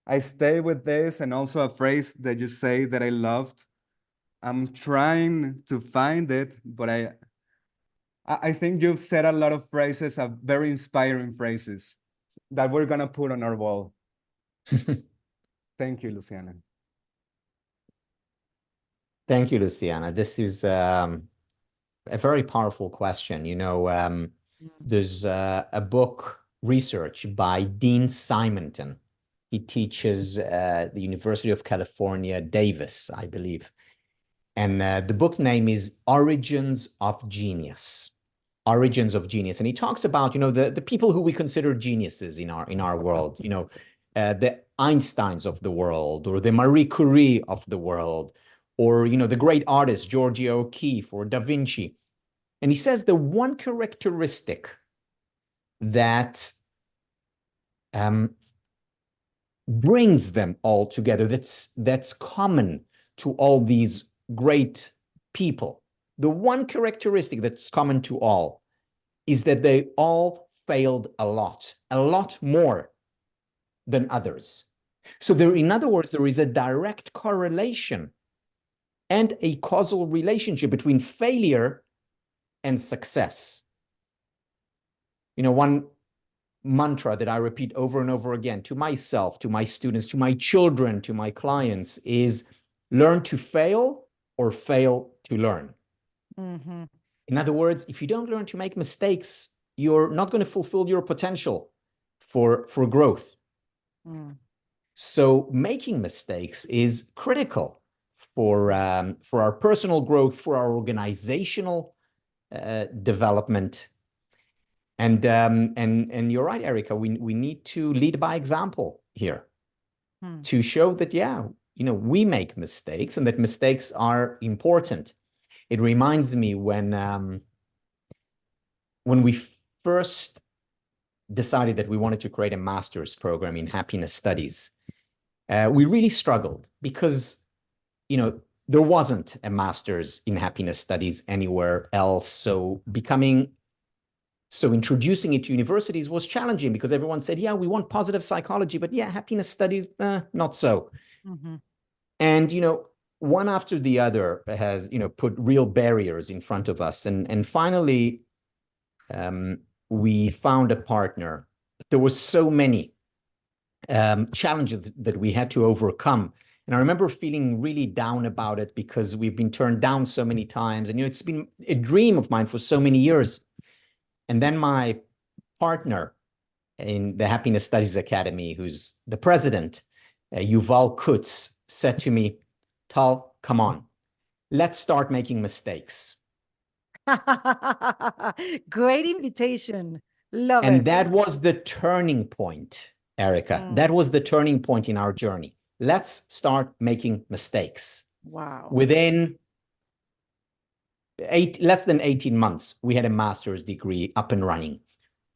S3: I stay with this, and also a phrase that you say that I loved. I'm trying to find it, but I think you've said a lot of phrases, very inspiring phrases that we're gonna put on our wall. Thank you, Luciana.
S1: Thank you, Luciana. This is a very powerful question. You know, there's a book research by Dean Simonton. He teaches at the University of California, Davis, I believe. And the book name is Origins of Genius. Origins of Genius. And he talks about, you know, the people who we consider geniuses in our world, you know, the Einsteins of the world, or the Marie Curie of the world, or, you know, the great artists, Georgia O'Keeffe or Da Vinci. And he says the one characteristic that brings them all together, that's common to all these great people, the one characteristic that's common to all, is that they all failed a lot more than others. So there, in other words, there is a direct correlation and a causal relationship between failure and success. You know, one mantra that I repeat over and over again to myself, to my students, to my children, to my clients is learn to fail or fail to learn. Mm-hmm. In other words, if you don't learn to make mistakes, you're not going to fulfill your potential for growth. Mm. So making mistakes is critical for our personal growth, for our organizational development. And you're right, Erika, we need to lead by example here to show that, yeah, you know, we make mistakes and that mistakes are important. It reminds me when we first decided that we wanted to create a master's program in happiness studies, we really struggled because, you know, there wasn't a master's in happiness studies anywhere else. So becoming So introducing it to universities was challenging because everyone said, yeah, we want positive psychology, but yeah, happiness studies, not so.
S2: Mm-hmm.
S1: And, one after the other has, put real barriers in front of us. And finally, we found a partner. There were so many challenges that we had to overcome. And I remember feeling really down about it because we've been turned down so many times. And, it's been a dream of mine for so many years. And then my partner in the Happiness Studies Academy, who's the president, Yuval Kutz, said to me, Tal, come on, let's start making mistakes.
S2: Great invitation. Love
S1: And
S2: it.
S1: that was the turning point, Erika. That was the turning point in our journey. Let's start making mistakes.
S2: Wow.
S1: Within less than 18 months, we had a master's degree up and running.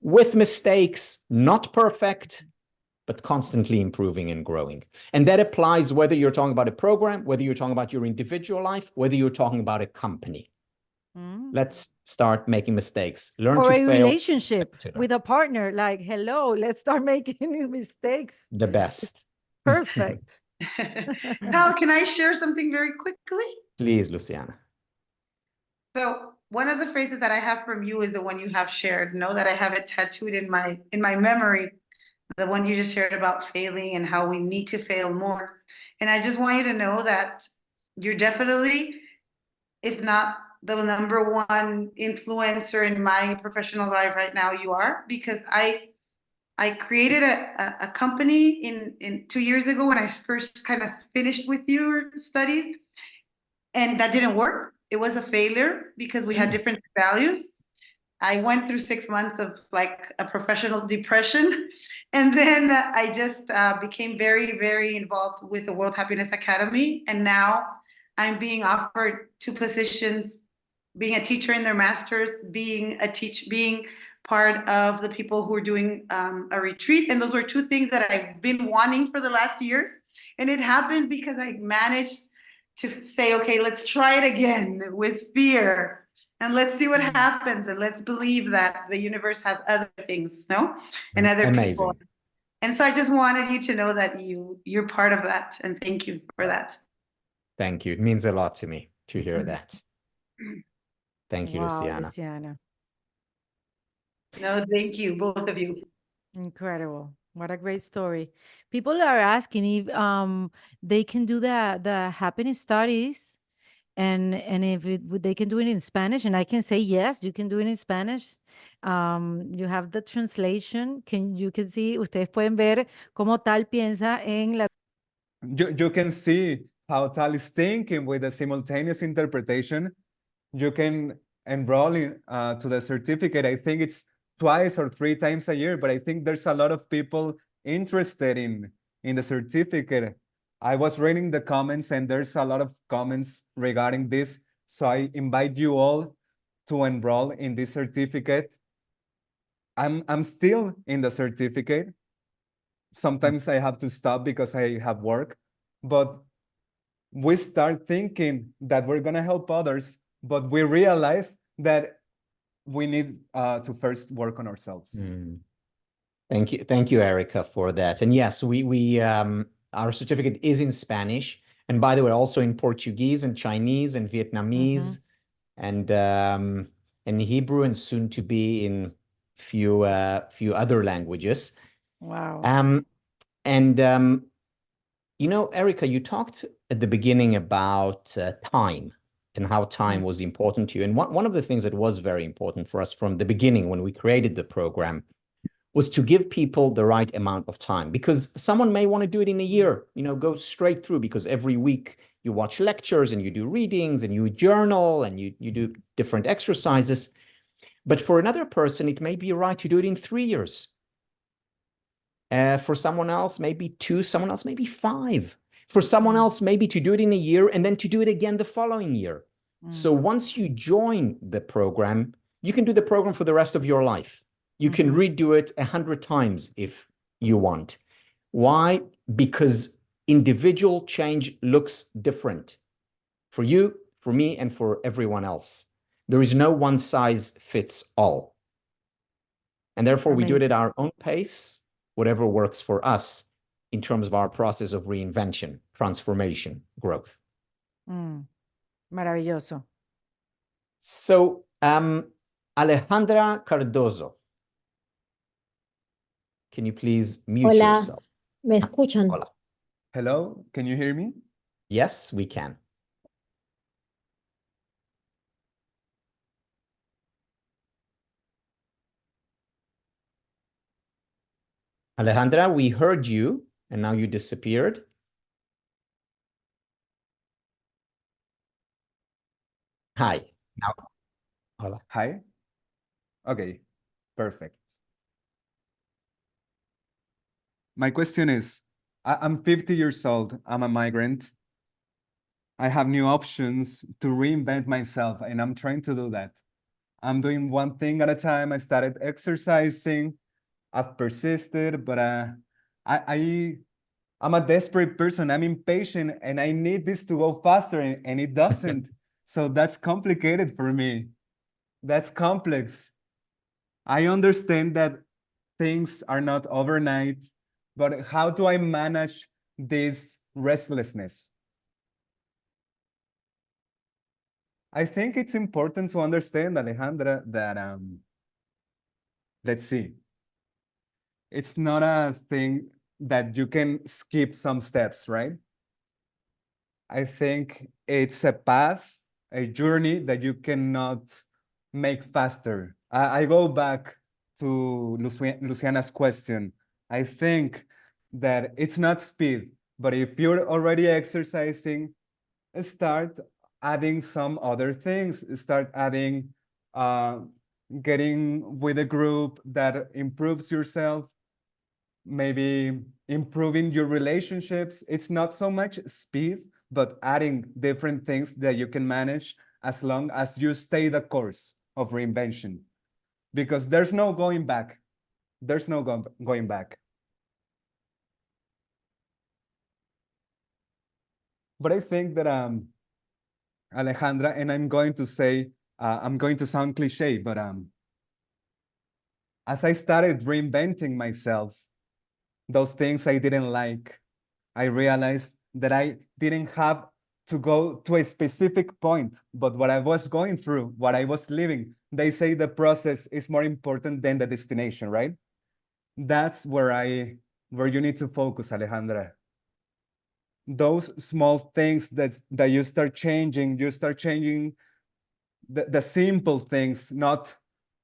S1: With mistakes, not perfect, but constantly improving and growing. And that applies whether you're talking about a program, whether you're talking about your individual life, whether you're talking about a company. Let's start making mistakes. Learn
S2: or
S1: to
S2: a
S1: fail.
S2: relationship with a partner, like, hello, let's start making mistakes.
S1: The best.
S2: Perfect.
S5: Tal, can I share something very quickly?
S1: Please, Luciana.
S5: So one of the phrases that I have from you is the one you have shared. Know that I have it tattooed in my memory, the one you just shared about failing and how we need to fail more. And I just want you to know that you're definitely, if not the number one influencer in my professional life right now, you are, because I created a company in 2 years ago when I first kind of finished with your studies, and that didn't work. It was a failure because we had different values. I went through 6 months of like a professional depression. And then I just became very, very involved with the World Happiness Academy. And now I'm being offered 2 positions, being a teacher in their masters, being part of the people who are doing a retreat. And those were 2 things that I've been wanting for the last years. And it happened because I managed to say, okay, let's try it again with fear. And let's see what happens. And let's believe that the universe has other things, no? And other
S1: Amazing.
S5: people. And so I just wanted you to know that you're part of that. And thank you for that.
S1: Thank you. It means a lot to me to hear that. Thank you,
S2: Wow,
S1: Luciana.
S2: Luciana.
S5: No, thank you, both of you.
S2: Incredible. What a great story. People are asking if they can do the happiness studies and if they can do it in Spanish, and I can say yes, you can do it in Spanish. You have the translation. You can see, ustedes pueden ver cómo Tal piensa en la.
S3: You can see how Tal is thinking with the simultaneous interpretation. You can enroll in, to the certificate. I think it's 2 or 3 times a year, but I think there's a lot of people interested in the certificate. I was reading the comments and there's a lot of comments regarding this. So I invite you all to enroll in this certificate. I'm still in the certificate. Sometimes I have to stop because I have work, but we start thinking that we're gonna help others, but we realize that we need to first work on ourselves.
S1: Thank you, Erika, for that. And yes, we our certificate is in Spanish, and by the way, also in Portuguese and Chinese and Vietnamese, and Hebrew, and soon to be in few other languages.
S2: Wow.
S1: Erika, you talked at the beginning about time and how time was important to you. And one of the things that was very important for us from the beginning when we created the program was to give people the right amount of time, because someone may want to do it in a year, go straight through, because every week you watch lectures and you do readings and you journal and you do different exercises. But for another person, it may be right to do it in 3 years. For someone else, maybe 2, someone else, maybe 5. For someone else, maybe to do it in a year and then to do it again the following year. So once you join the program, you can do the program for the rest of your life. You can redo it 100 times if you want. Why? Because individual change looks different for you, for me, and for everyone else. There is no one size fits all. And therefore, we do it
S2: Amazing.
S1: at our own pace, whatever works for us in terms of our process of reinvention, transformation, growth.
S2: Maravilloso.
S1: So, Alejandra Cardozo, can you please mute
S6: Hola,
S1: yourself?
S6: ¿me escuchan?
S1: Hola.
S3: Hello, can you hear me?
S1: Yes, we can. Alejandra, we heard you, and now you disappeared. Hi. Now, hola.
S3: Hi. Okay, perfect. My question is, I'm 50 years old. I'm a migrant. I have new options to reinvent myself, and I'm trying to do that. I'm doing one thing at a time. I started exercising. I've persisted, but I'm a desperate person. I'm impatient, and I need this to go faster, and it doesn't. So that's complicated for me. That's complex. I understand that things are not overnight, but how do I manage this restlessness? I think it's important to understand, Alejandra, that let's see, it's not a thing that you can skip some steps, right? I think it's a path, a journey that you cannot make faster. I go back to Luciana's question. I think that it's not speed, but if you're already exercising, start adding some other things. Start adding, getting with a group that improves yourself, maybe improving your relationships. It's not so much speed, but adding different things that you can manage as long as you stay the course of reinvention. Because there's no going back. There's no going back. But I think that Alejandra, and I'm going to say, I'm going to sound cliche, but as I started reinventing myself, those things I didn't like, I realized that I didn't have to go to a specific point, but what I was going through, what I was living. They say the process is more important than the destination, right? That's where you need to focus, Alejandra. Those small things that you start changing the simple things, not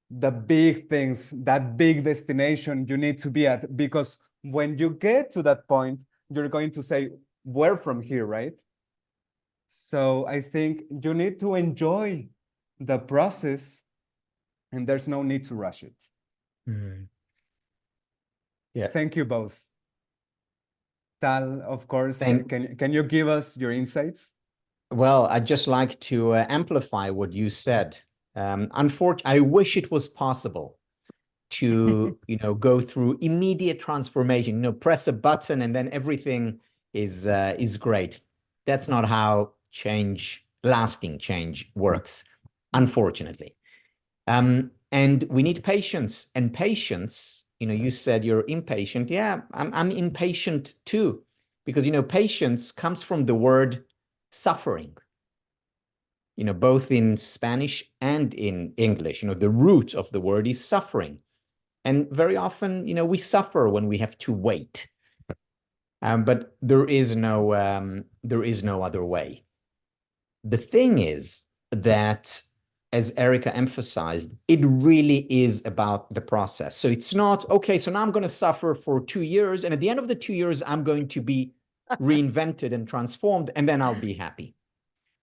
S3: the big things, that big destination you need to be at. Because when you get to that point, you're going to say, where from here, right? So I think you need to enjoy the process, and there's no need to rush it.
S1: Yeah.
S3: Thank you both. Tal, of course, can you give us your insights?
S1: Well, I'd just like to amplify what you said. Unfortunately, I wish it was possible to, go through immediate transformation, press a button and then everything is great. That's not how lasting change works, unfortunately. And we need patience, and patience, you said you're impatient. Yeah, I'm impatient too, because, patience comes from the word suffering, both in Spanish and in English. The root of the word is suffering. And very often, we suffer when we have to wait. But there is no other way. The thing is that, as Erika emphasized, it really is about the process. So it's not, okay, so now I'm going to suffer for 2 years, and at the end of the 2 years, I'm going to be reinvented and transformed, and then I'll be happy.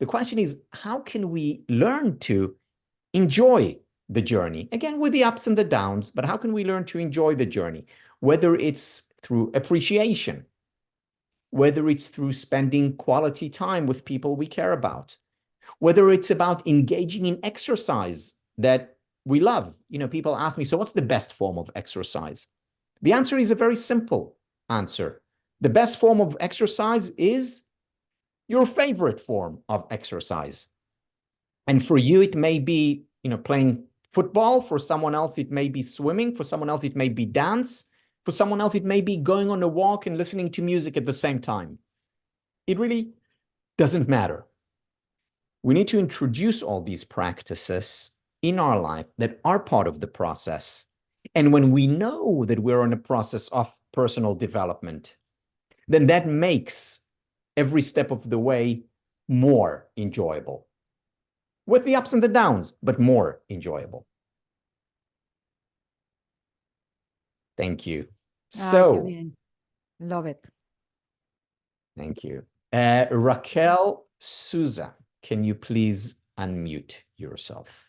S1: The question is, how can we learn to enjoy the journey? Again, with the ups and the downs, but how can we learn to enjoy the journey? Whether it's through appreciation, whether it's through spending quality time with people we care about, whether it's about engaging in exercise that we love. People ask me, so what's the best form of exercise? The answer is a very simple answer. The best form of exercise is your favorite form of exercise. And for you, it may be, playing football. For someone else, it may be swimming. For someone else, it may be dance. For someone else, it may be going on a walk and listening to music at the same time. It really doesn't matter. We need to introduce all these practices in our life that are part of the process. And when we know that we're in a process of personal development, then that makes every step of the way more enjoyable. With the ups and the downs, but more enjoyable. Thank you. So,
S2: love it.
S1: Thank you. Raquel Souza, can you please unmute yourself?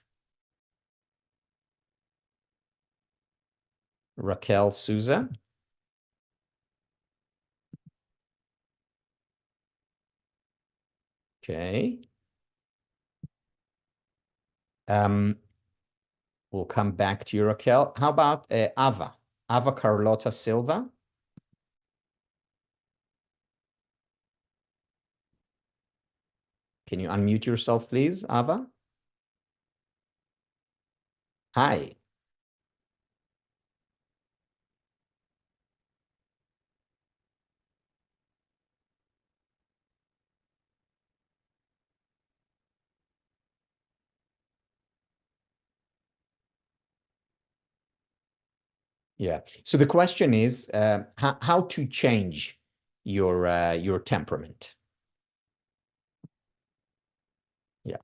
S1: Raquel Souza. Okay. We'll come back to you, Raquel. How about Ava Carlota Silva? Can you unmute yourself, please, Ava? Hi. Yeah. So the question is how to change your temperament. Yeah.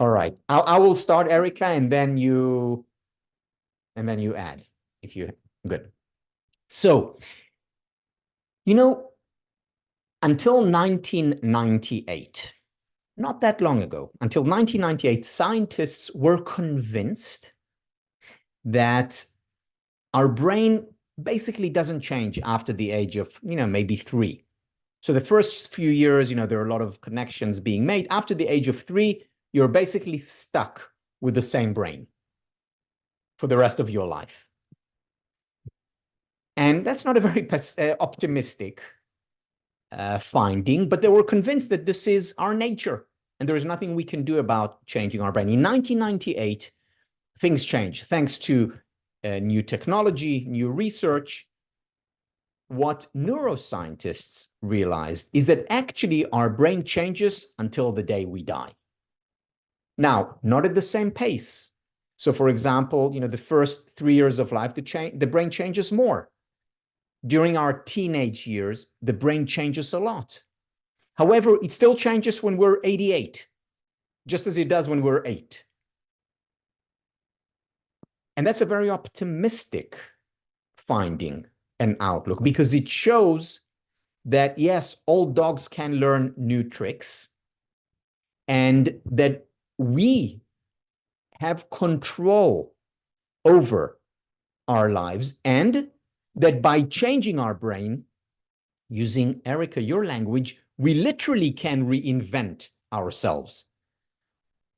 S1: All right. I will start, Erika, and then you add if you good. So, until 1998, not that long ago, until 1998, scientists were convinced that our brain basically doesn't change after the age of, maybe 3. So the first few years, there are a lot of connections being made. After the age of 3, you're basically stuck with the same brain for the rest of your life. And that's not a very optimistic finding, but they were convinced that this is our nature and there is nothing we can do about changing our brain. In 1998, things changed thanks to new technology, new research. What neuroscientists realized is that actually our brain changes until the day we die. Now, not at the same pace. So, for example, the first 3 years of life, the brain changes more. During our teenage years, the brain changes a lot. However, it still changes when we're 88, just as it does when we're 8. And that's a very optimistic finding and outlook because it shows that, yes, old dogs can learn new tricks and that we have control over our lives, and that by changing our brain, using, Erika, your language, we literally can reinvent ourselves.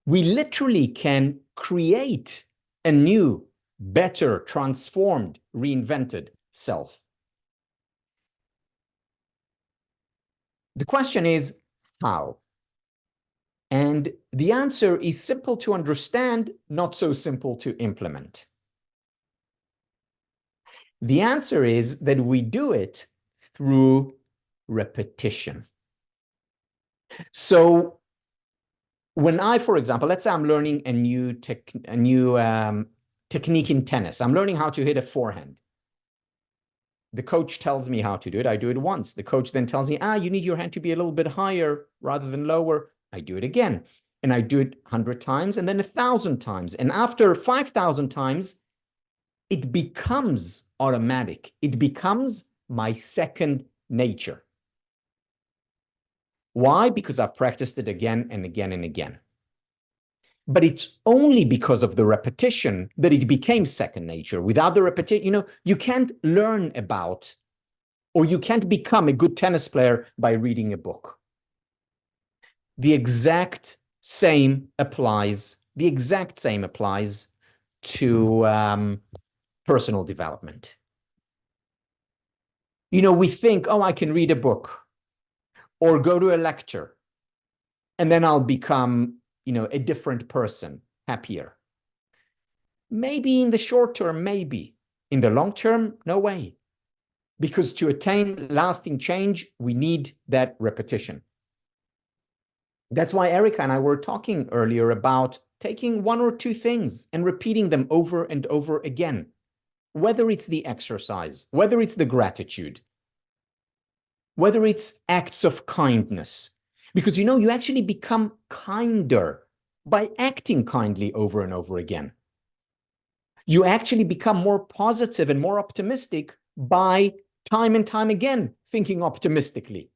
S1: We literally can create a new, better, transformed, reinvented self. The question is, how? And the answer is simple to understand, not so simple to implement. The answer is that we do it through repetition. So when I, for example, let's say I'm learning a new technique in tennis. I'm learning how to hit a forehand. The coach tells me how to do it. I do it once. The coach then tells me, you need your hand to be a little bit higher rather than lower. I do it again. And I do it 100 times and then 1,000 times. And after 5,000 times, it becomes automatic. It becomes my second nature. Why? Because I've practiced it again and again and again. But it's only because of the repetition that it became second nature. Without the repetition, you can't learn about, or you can't become a good tennis player by reading a book. The exact same applies to personal development. We think, I can read a book. or go to a lecture, and then I'll become, a different person, happier. Maybe in the short term, maybe. In the long term, no way. Because to attain lasting change, we need that repetition. That's why Erika and I were talking earlier about taking one or two things and repeating them over and over again. Whether it's the exercise, whether it's the gratitude, whether it's acts of kindness. Because you actually become kinder by acting kindly over and over again. You actually become more positive and more optimistic by time and time again thinking optimistically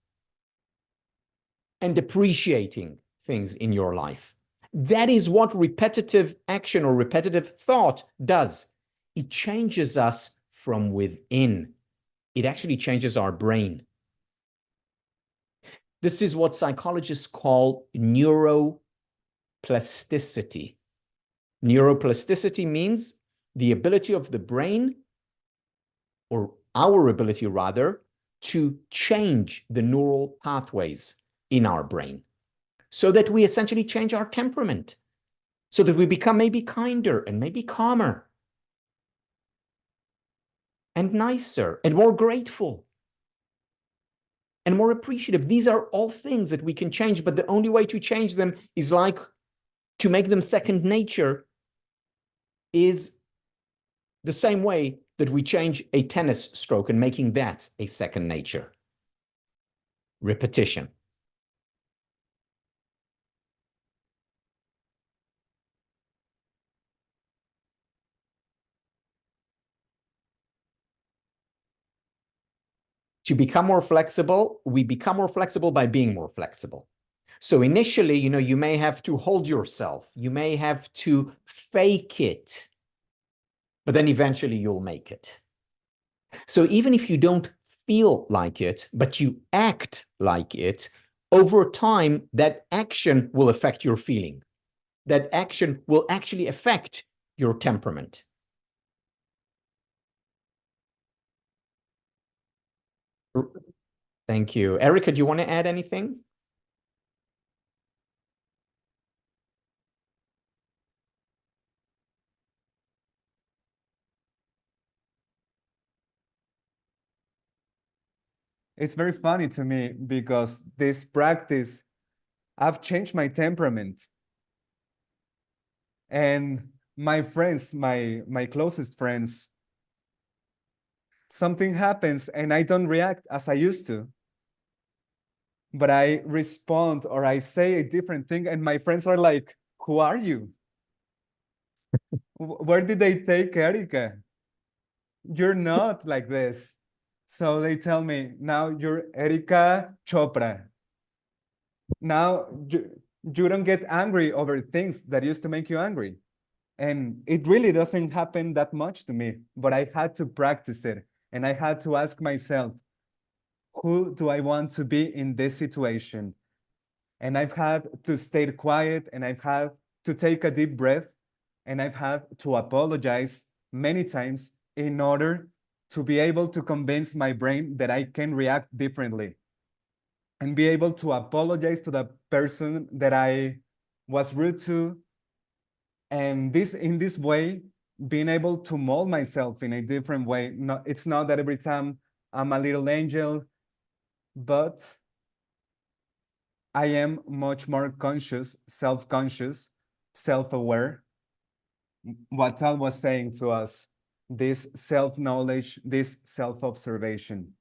S1: and appreciating things in your life. That is what repetitive action or repetitive thought does. It changes us from within. It actually changes our brain. This is what psychologists call neuroplasticity. Neuroplasticity means the ability of the brain, or our ability rather, to change the neural pathways in our brain so that we essentially change our temperament, so that we become maybe kinder and maybe calmer and nicer and more grateful and more appreciative. These are all things that we can change, but the only way to change them is like to make them second nature is the same way that we change a tennis stroke and making that a second nature. Repetition. To become more flexible, we become more flexible by being more flexible. So initially, you may have to hold yourself. You may have to fake it, but then eventually you'll make it. So even if you don't feel like it, but you act like it, over time, that action will affect your feeling. That action will actually affect your temperament. Thank you. Erika, do you want to add anything?
S3: It's very funny to me because this practice, I've changed my temperament. And my friends, my closest friends, something happens and I don't react as I used to. But I respond or I say a different thing and my friends are like, who are you? Where did they take Erika? You're not like this. So they tell me, now you're Erika Chopra. Now you don't get angry over things that used to make you angry. And it really doesn't happen that much to me, but I had to practice it. And I had to ask myself, who do I want to be in this situation? And I've had to stay quiet and I've had to take a deep breath and I've had to apologize many times in order to be able to convince my brain that I can react differently and be able to apologize to the person that I was rude to. And in this way, being able to mold myself in a different way. It's not that every time I'm a little angel, but I am much more conscious, self-conscious, self-aware. What Tal was saying to us, this self-knowledge, this self-observation,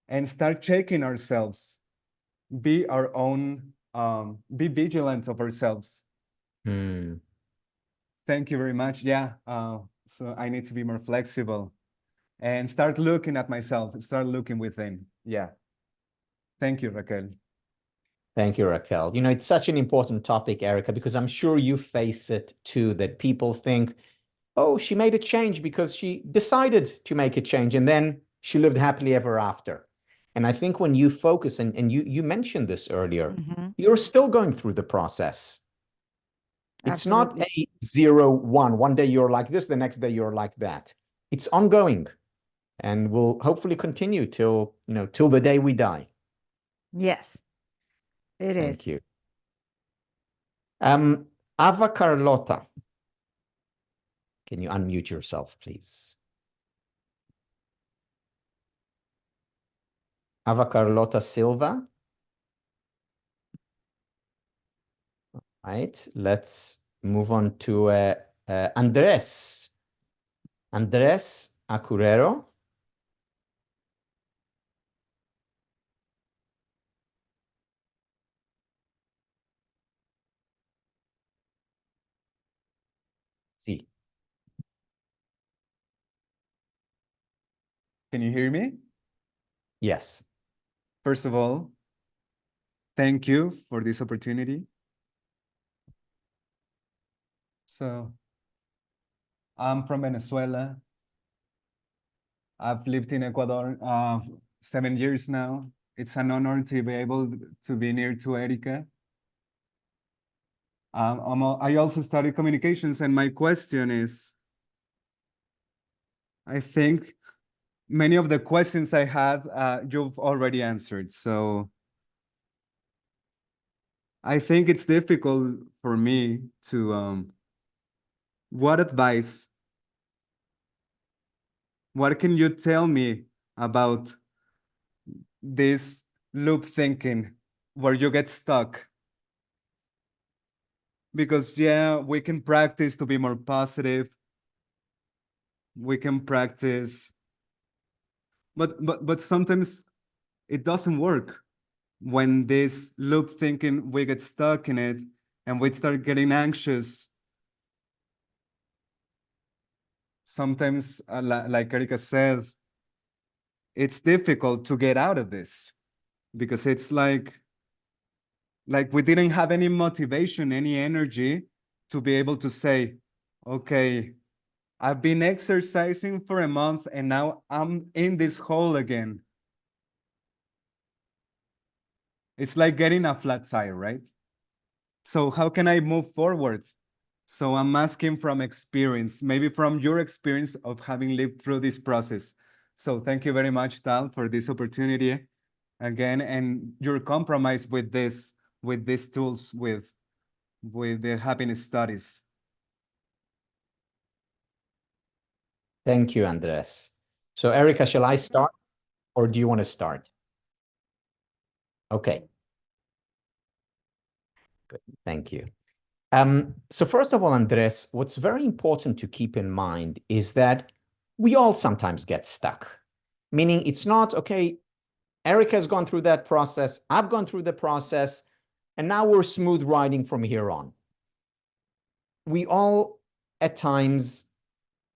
S3: and start checking ourselves, be our own, be vigilant of ourselves. Thank you very much. Yeah, so I need to be more flexible and start looking at myself, start looking within. Yeah. Thank you, Raquel.
S1: Thank you, Raquel. It's such an important topic, Erika, because I'm sure you face it too, that people think, oh, she made a change because she decided to make a change and then she lived happily ever after. And I think when you focus, and you mentioned this earlier, you're still going through the process. It's not a 0-1. One day you're like this, the next day you're like that. It's ongoing and will hopefully continue till the day we die.
S2: Yes, it is.
S1: Thank you. Ava Carlota, can you unmute yourself, please? Ava Carlota Silva. Right, let's move on to Andres. Andres Acurero. Sí.
S3: Can you hear me?
S1: Yes.
S3: First of all, thank you for this opportunity. So, I'm from Venezuela. I've lived in Ecuador 7 years now. It's an honor to be able to be near to Erika. I also studied communications, and my question is, I think many of the questions I had, you've already answered. So I think it's difficult for me to, what advice, what can you tell me about this loop thinking where you get stuck? Because yeah, we can practice to be more positive. We can practice, but sometimes it doesn't work. When this loop thinking, we get stuck in it and we start getting anxious. Sometimes, like Erika said, it's difficult to get out of this because it's like we didn't have any motivation, any energy to be able to say, okay, I've been exercising for a month and now I'm in this hole again. It's like getting a flat tire, right? So how can I move forward? So I'm asking from experience, maybe from your experience of having lived through this process. So thank you very much, Tal, for this opportunity again, and your compromise with this, with these tools, with the happiness studies.
S1: Thank you, Andres. So Erika, shall I start or do you want to start? Okay. Good. Thank you. So first of all, Andres, what's very important to keep in mind is that we all sometimes get stuck, meaning it's not, okay, Erika has gone through that process, I've gone through the process, and now we're smooth riding from here on. We all at times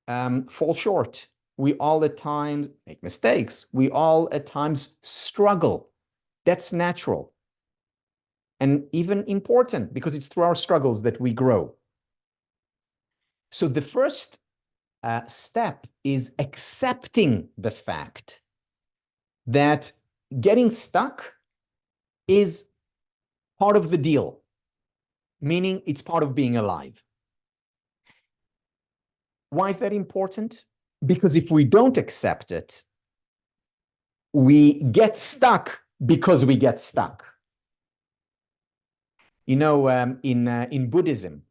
S1: fall short. We all at times make mistakes. We all at times struggle. That's natural. And even important because it's through our struggles that we grow. So the first step is accepting the fact that getting stuck is part of the deal, meaning it's part of being alive. Why is that important? Because if we don't accept it, we get stuck because we get stuck. You know, in Buddhism,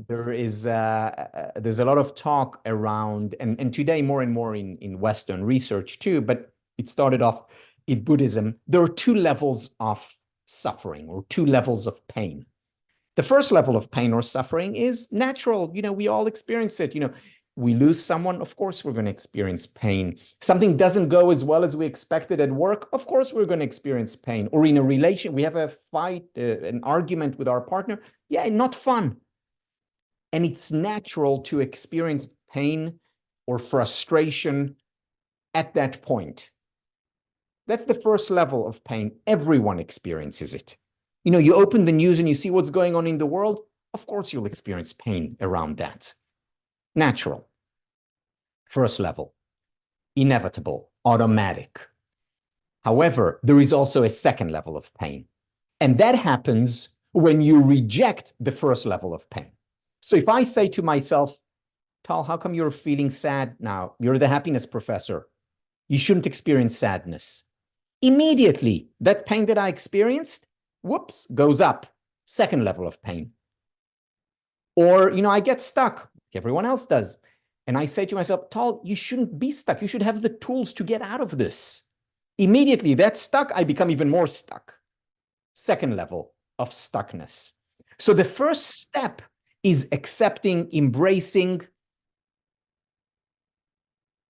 S1: there's a lot of talk around, and today more and more in Western research too, but it started off in Buddhism. There are two levels of suffering or two levels of pain. The first level of pain or suffering is natural. You know, we all experience it. You know, we lose someone, of course we're going to experience pain. Something doesn't go as well as we expected at work, of course we're going to experience pain. Or in a relation, we have a fight, an argument with our partner. Yeah, not fun. And it's natural to experience pain or frustration at that point. That's the first level of pain. Everyone experiences it. You know, you open the news and you see what's going on in the world, of course you'll experience pain around that. Natural. First level. Inevitable. Automatic. However, there is also a second level of pain. And that happens when you reject the first level of pain. So if I say to myself, Tal, how come you're feeling sad now? You're the happiness professor. You shouldn't experience sadness. Immediately, that pain that I experienced, whoops, goes up. Second level of pain. Or, I get stuck, like everyone else does. And I say to myself, Tal, you shouldn't be stuck. You should have the tools to get out of this. Immediately, that's stuck, I become even more stuck. Second level of stuckness. So the first step is accepting, embracing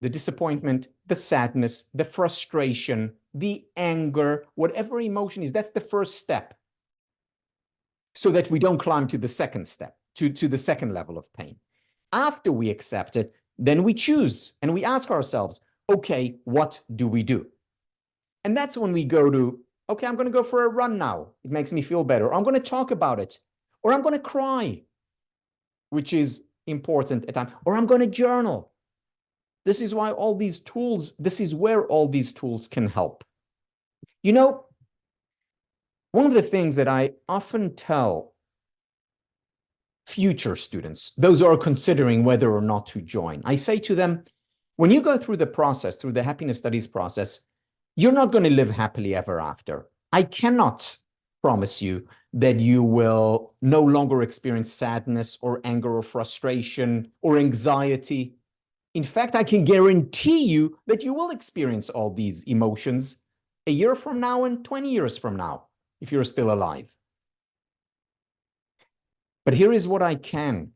S1: the disappointment, the sadness, the frustration, the anger, whatever emotion is. That's the first step. So that we don't climb to the second step, to the second level of pain. After we accept it, then we choose and we ask ourselves, okay, what do we do? And that's when we go to, okay, I'm going to go for a run now. It makes me feel better. Or I'm going to talk about it. Or I'm going to cry, which is important at times. Or I'm going to journal. This is why all these tools, this is where all these tools can help. One of the things that I often tell future students, those who are considering whether or not to join, I say to them, when you go through the process, through the happiness studies process, you're not going to live happily ever after. I cannot promise you that you will no longer experience sadness or anger or frustration or anxiety. In fact, I can guarantee you that you will experience all these emotions a year from now and 20 years from now, if you're still alive. But here is what I can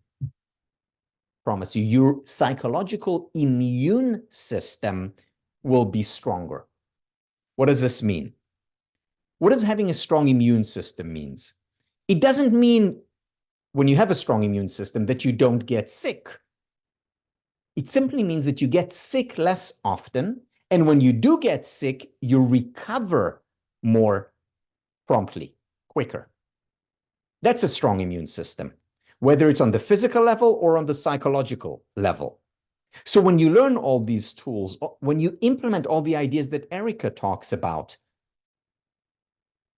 S1: promise you. Your psychological immune system will be stronger. What does this mean? What does having a strong immune system means? It doesn't mean when you have a strong immune system that you don't get sick. It simply means that you get sick less often, and when you do get sick, you recover more promptly, quicker. That's a strong immune system, whether it's on the physical level or on the psychological level. So when you learn all these tools, when you implement all the ideas that Erika talks about,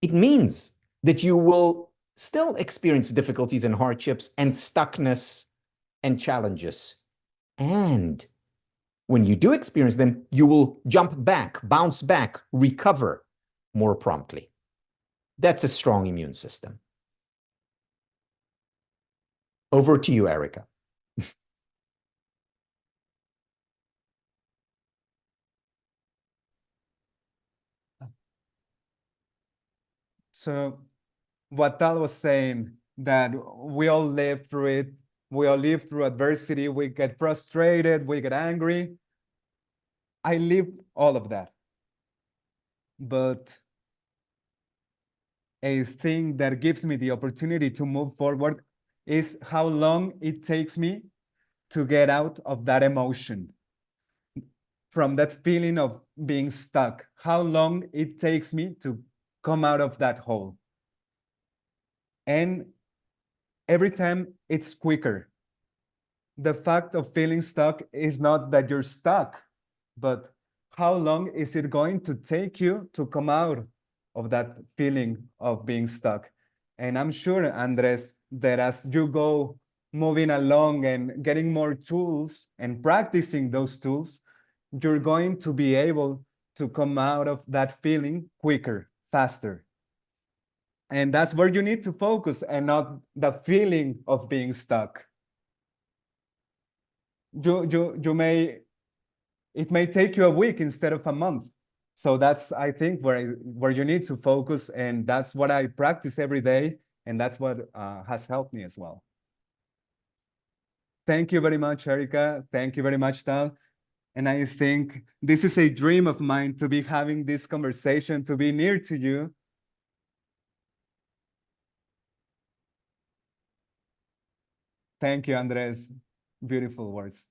S1: it means that you will still experience difficulties and hardships and stuckness and challenges. And when you do experience them, you will jump back, bounce back, recover more promptly. That's a strong immune system. Over to you, Erika.
S3: So what Tal was saying, that we all live through it. We all live through adversity. We get frustrated. We get angry. I live all of that. But a thing that gives me the opportunity to move forward is how long it takes me to get out of that emotion, from that feeling of being stuck, how long it takes me to come out of that hole. And every time it's quicker. The fact of feeling stuck is not that you're stuck, but how long is it going to take you to come out of that feeling of being stuck? And I'm sure, Andres, that as you go moving along and getting more tools and practicing those tools, you're going to be able to come out of that feeling quicker, faster. And that's where you need to focus, and not the feeling of being stuck. It may take you a week instead of a month. So that's, I think, where you need to focus, and that's what I practice every day, and that's what has helped me as well. Thank you very much, Erika. Thank you very much, Tal. And I think this is a dream of mine, to be having this conversation, to be near to you. Thank you, Andres. Beautiful words.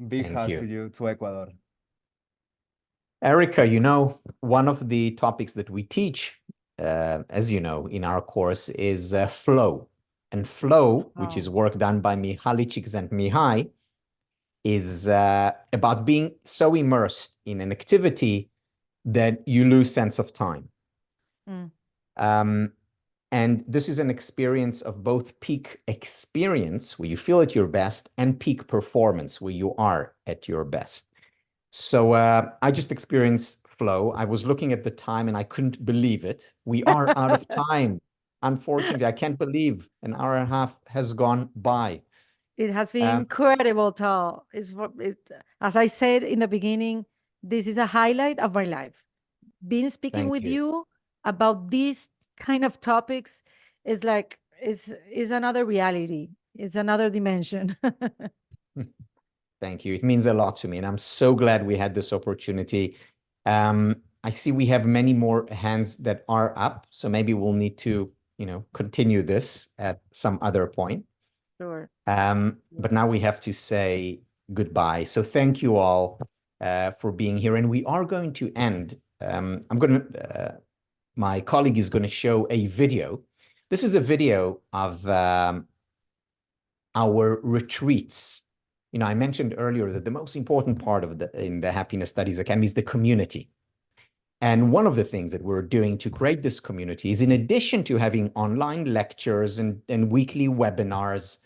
S3: Big hug to you, to Ecuador.
S1: Erika, one of the topics that we teach, as you know, in our course is flow. And flow, which is work done by Mihaly Csikszentmihalyi, is about being so immersed in an activity that you lose sense of time. And this is an experience of both peak experience, where you feel at your best, and peak performance, where you are at your best. So I just experienced flow. I was looking at the time and I couldn't believe it. We are out of time. Unfortunately, I can't believe an hour and a half has gone by.
S2: It has been incredible, Tal. As I said in the beginning, this is a highlight of my life. Being speaking
S1: Thank
S2: with
S1: you.
S2: you about these kind of topics is like is another reality. It's another dimension.
S1: Thank you. It means a lot to me, and I'm so glad we had this opportunity. I see we have many more hands that are up, so maybe we'll need to, continue this at some other point.
S2: Sure.
S1: But now we have to say goodbye. So thank you all for being here, and we are going to end. My colleague is going to show a video. This is a video of our retreats. I mentioned earlier that the most important part in the Happiness Studies Academy is the community. And one of the things that we're doing to create this community is, in addition to having online lectures and weekly webinars,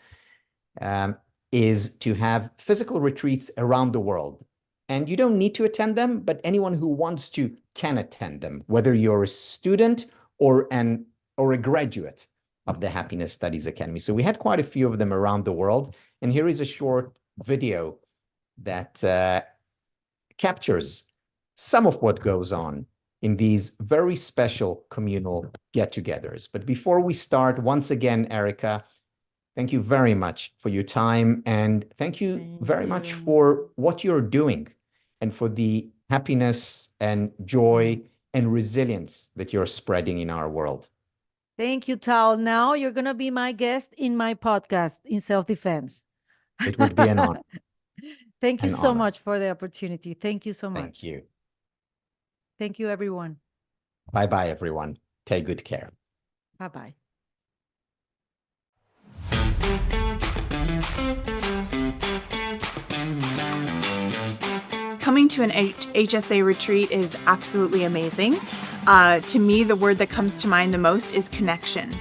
S1: is to have physical retreats around the world. And you don't need to attend them, but anyone who wants to can attend them, whether you're a student or a graduate of the Happiness Studies Academy. So we had quite a few of them around the world. And here is a short video that captures some of what goes on in these very special communal get-togethers. But before we start, once again, Erika, thank you very much for your time, and thank you very much for what you're doing and for the happiness and joy and resilience that you're spreading in our world.
S2: Thank you, Tal. Now you're going to be my guest in my podcast in self-defense.
S1: It would be an honor.
S2: Thank you
S1: An
S2: so
S1: honor.
S2: much for the opportunity. Thank you so much.
S1: Thank you.
S2: Thank you, everyone.
S1: Bye-bye, everyone. Take good care.
S2: Bye-bye.
S6: Coming to an HSA retreat is absolutely amazing. To me, the word that comes to mind the most is connection.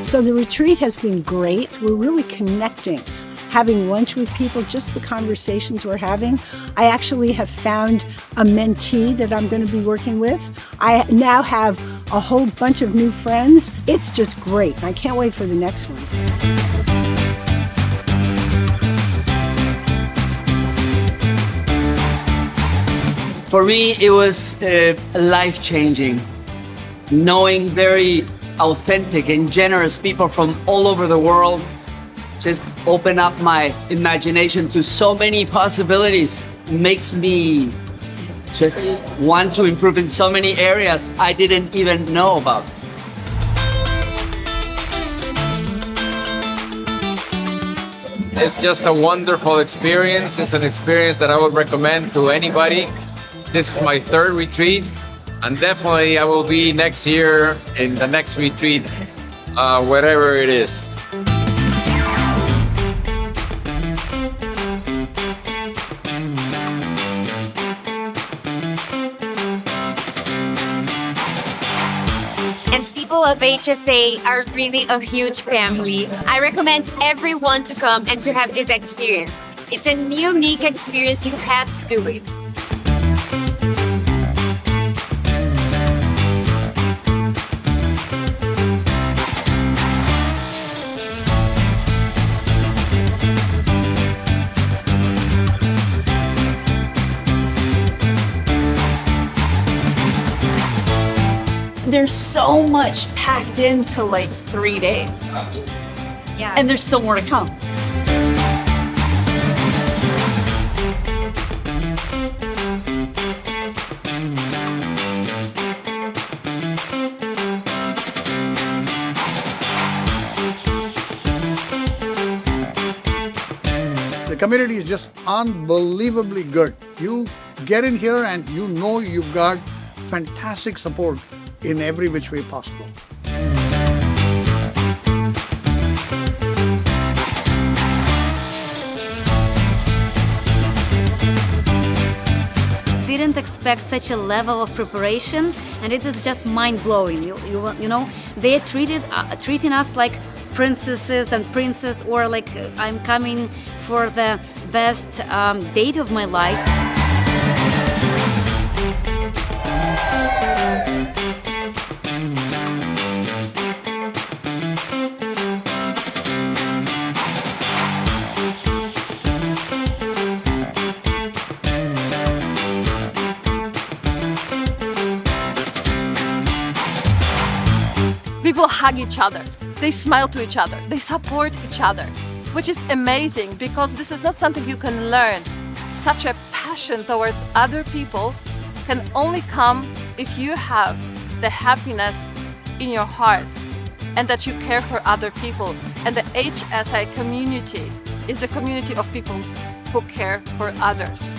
S7: So the retreat has been great. We're really connecting, having lunch with people, just the conversations we're having. I actually have found a mentee that I'm going to be working with. I now have a whole bunch of new friends. It's just great. I can't wait for the next one.
S8: For me, it was life-changing, knowing very authentic and generous people from all over the world just open up my imagination to so many possibilities. Makes me just want to improve in so many areas I didn't even know about.
S9: It's just a wonderful experience. It's an experience that I would recommend to anybody. This is my third retreat, and definitely I will be next year in the next retreat, wherever it is.
S10: And people of HSA are really a huge family. I recommend everyone to come and to have this experience. It's a unique experience. You have to do it.
S6: There's so much packed into like 3 days. Yeah. And there's still more to come.
S11: The community is just unbelievably good. You get in here and you know you've got fantastic support in every which way possible.
S12: Didn't expect such a level of preparation, and it is just mind-blowing. You know, they're treating us like princesses and princes, or like I'm coming for the best date of my life.
S13: People hug each other, they smile to each other, they support each other, which is amazing because this is not something you can learn. Such a passion towards other people can only come if you have the happiness in your heart and that you care for other people. And the HSI community is the community of people who care for others.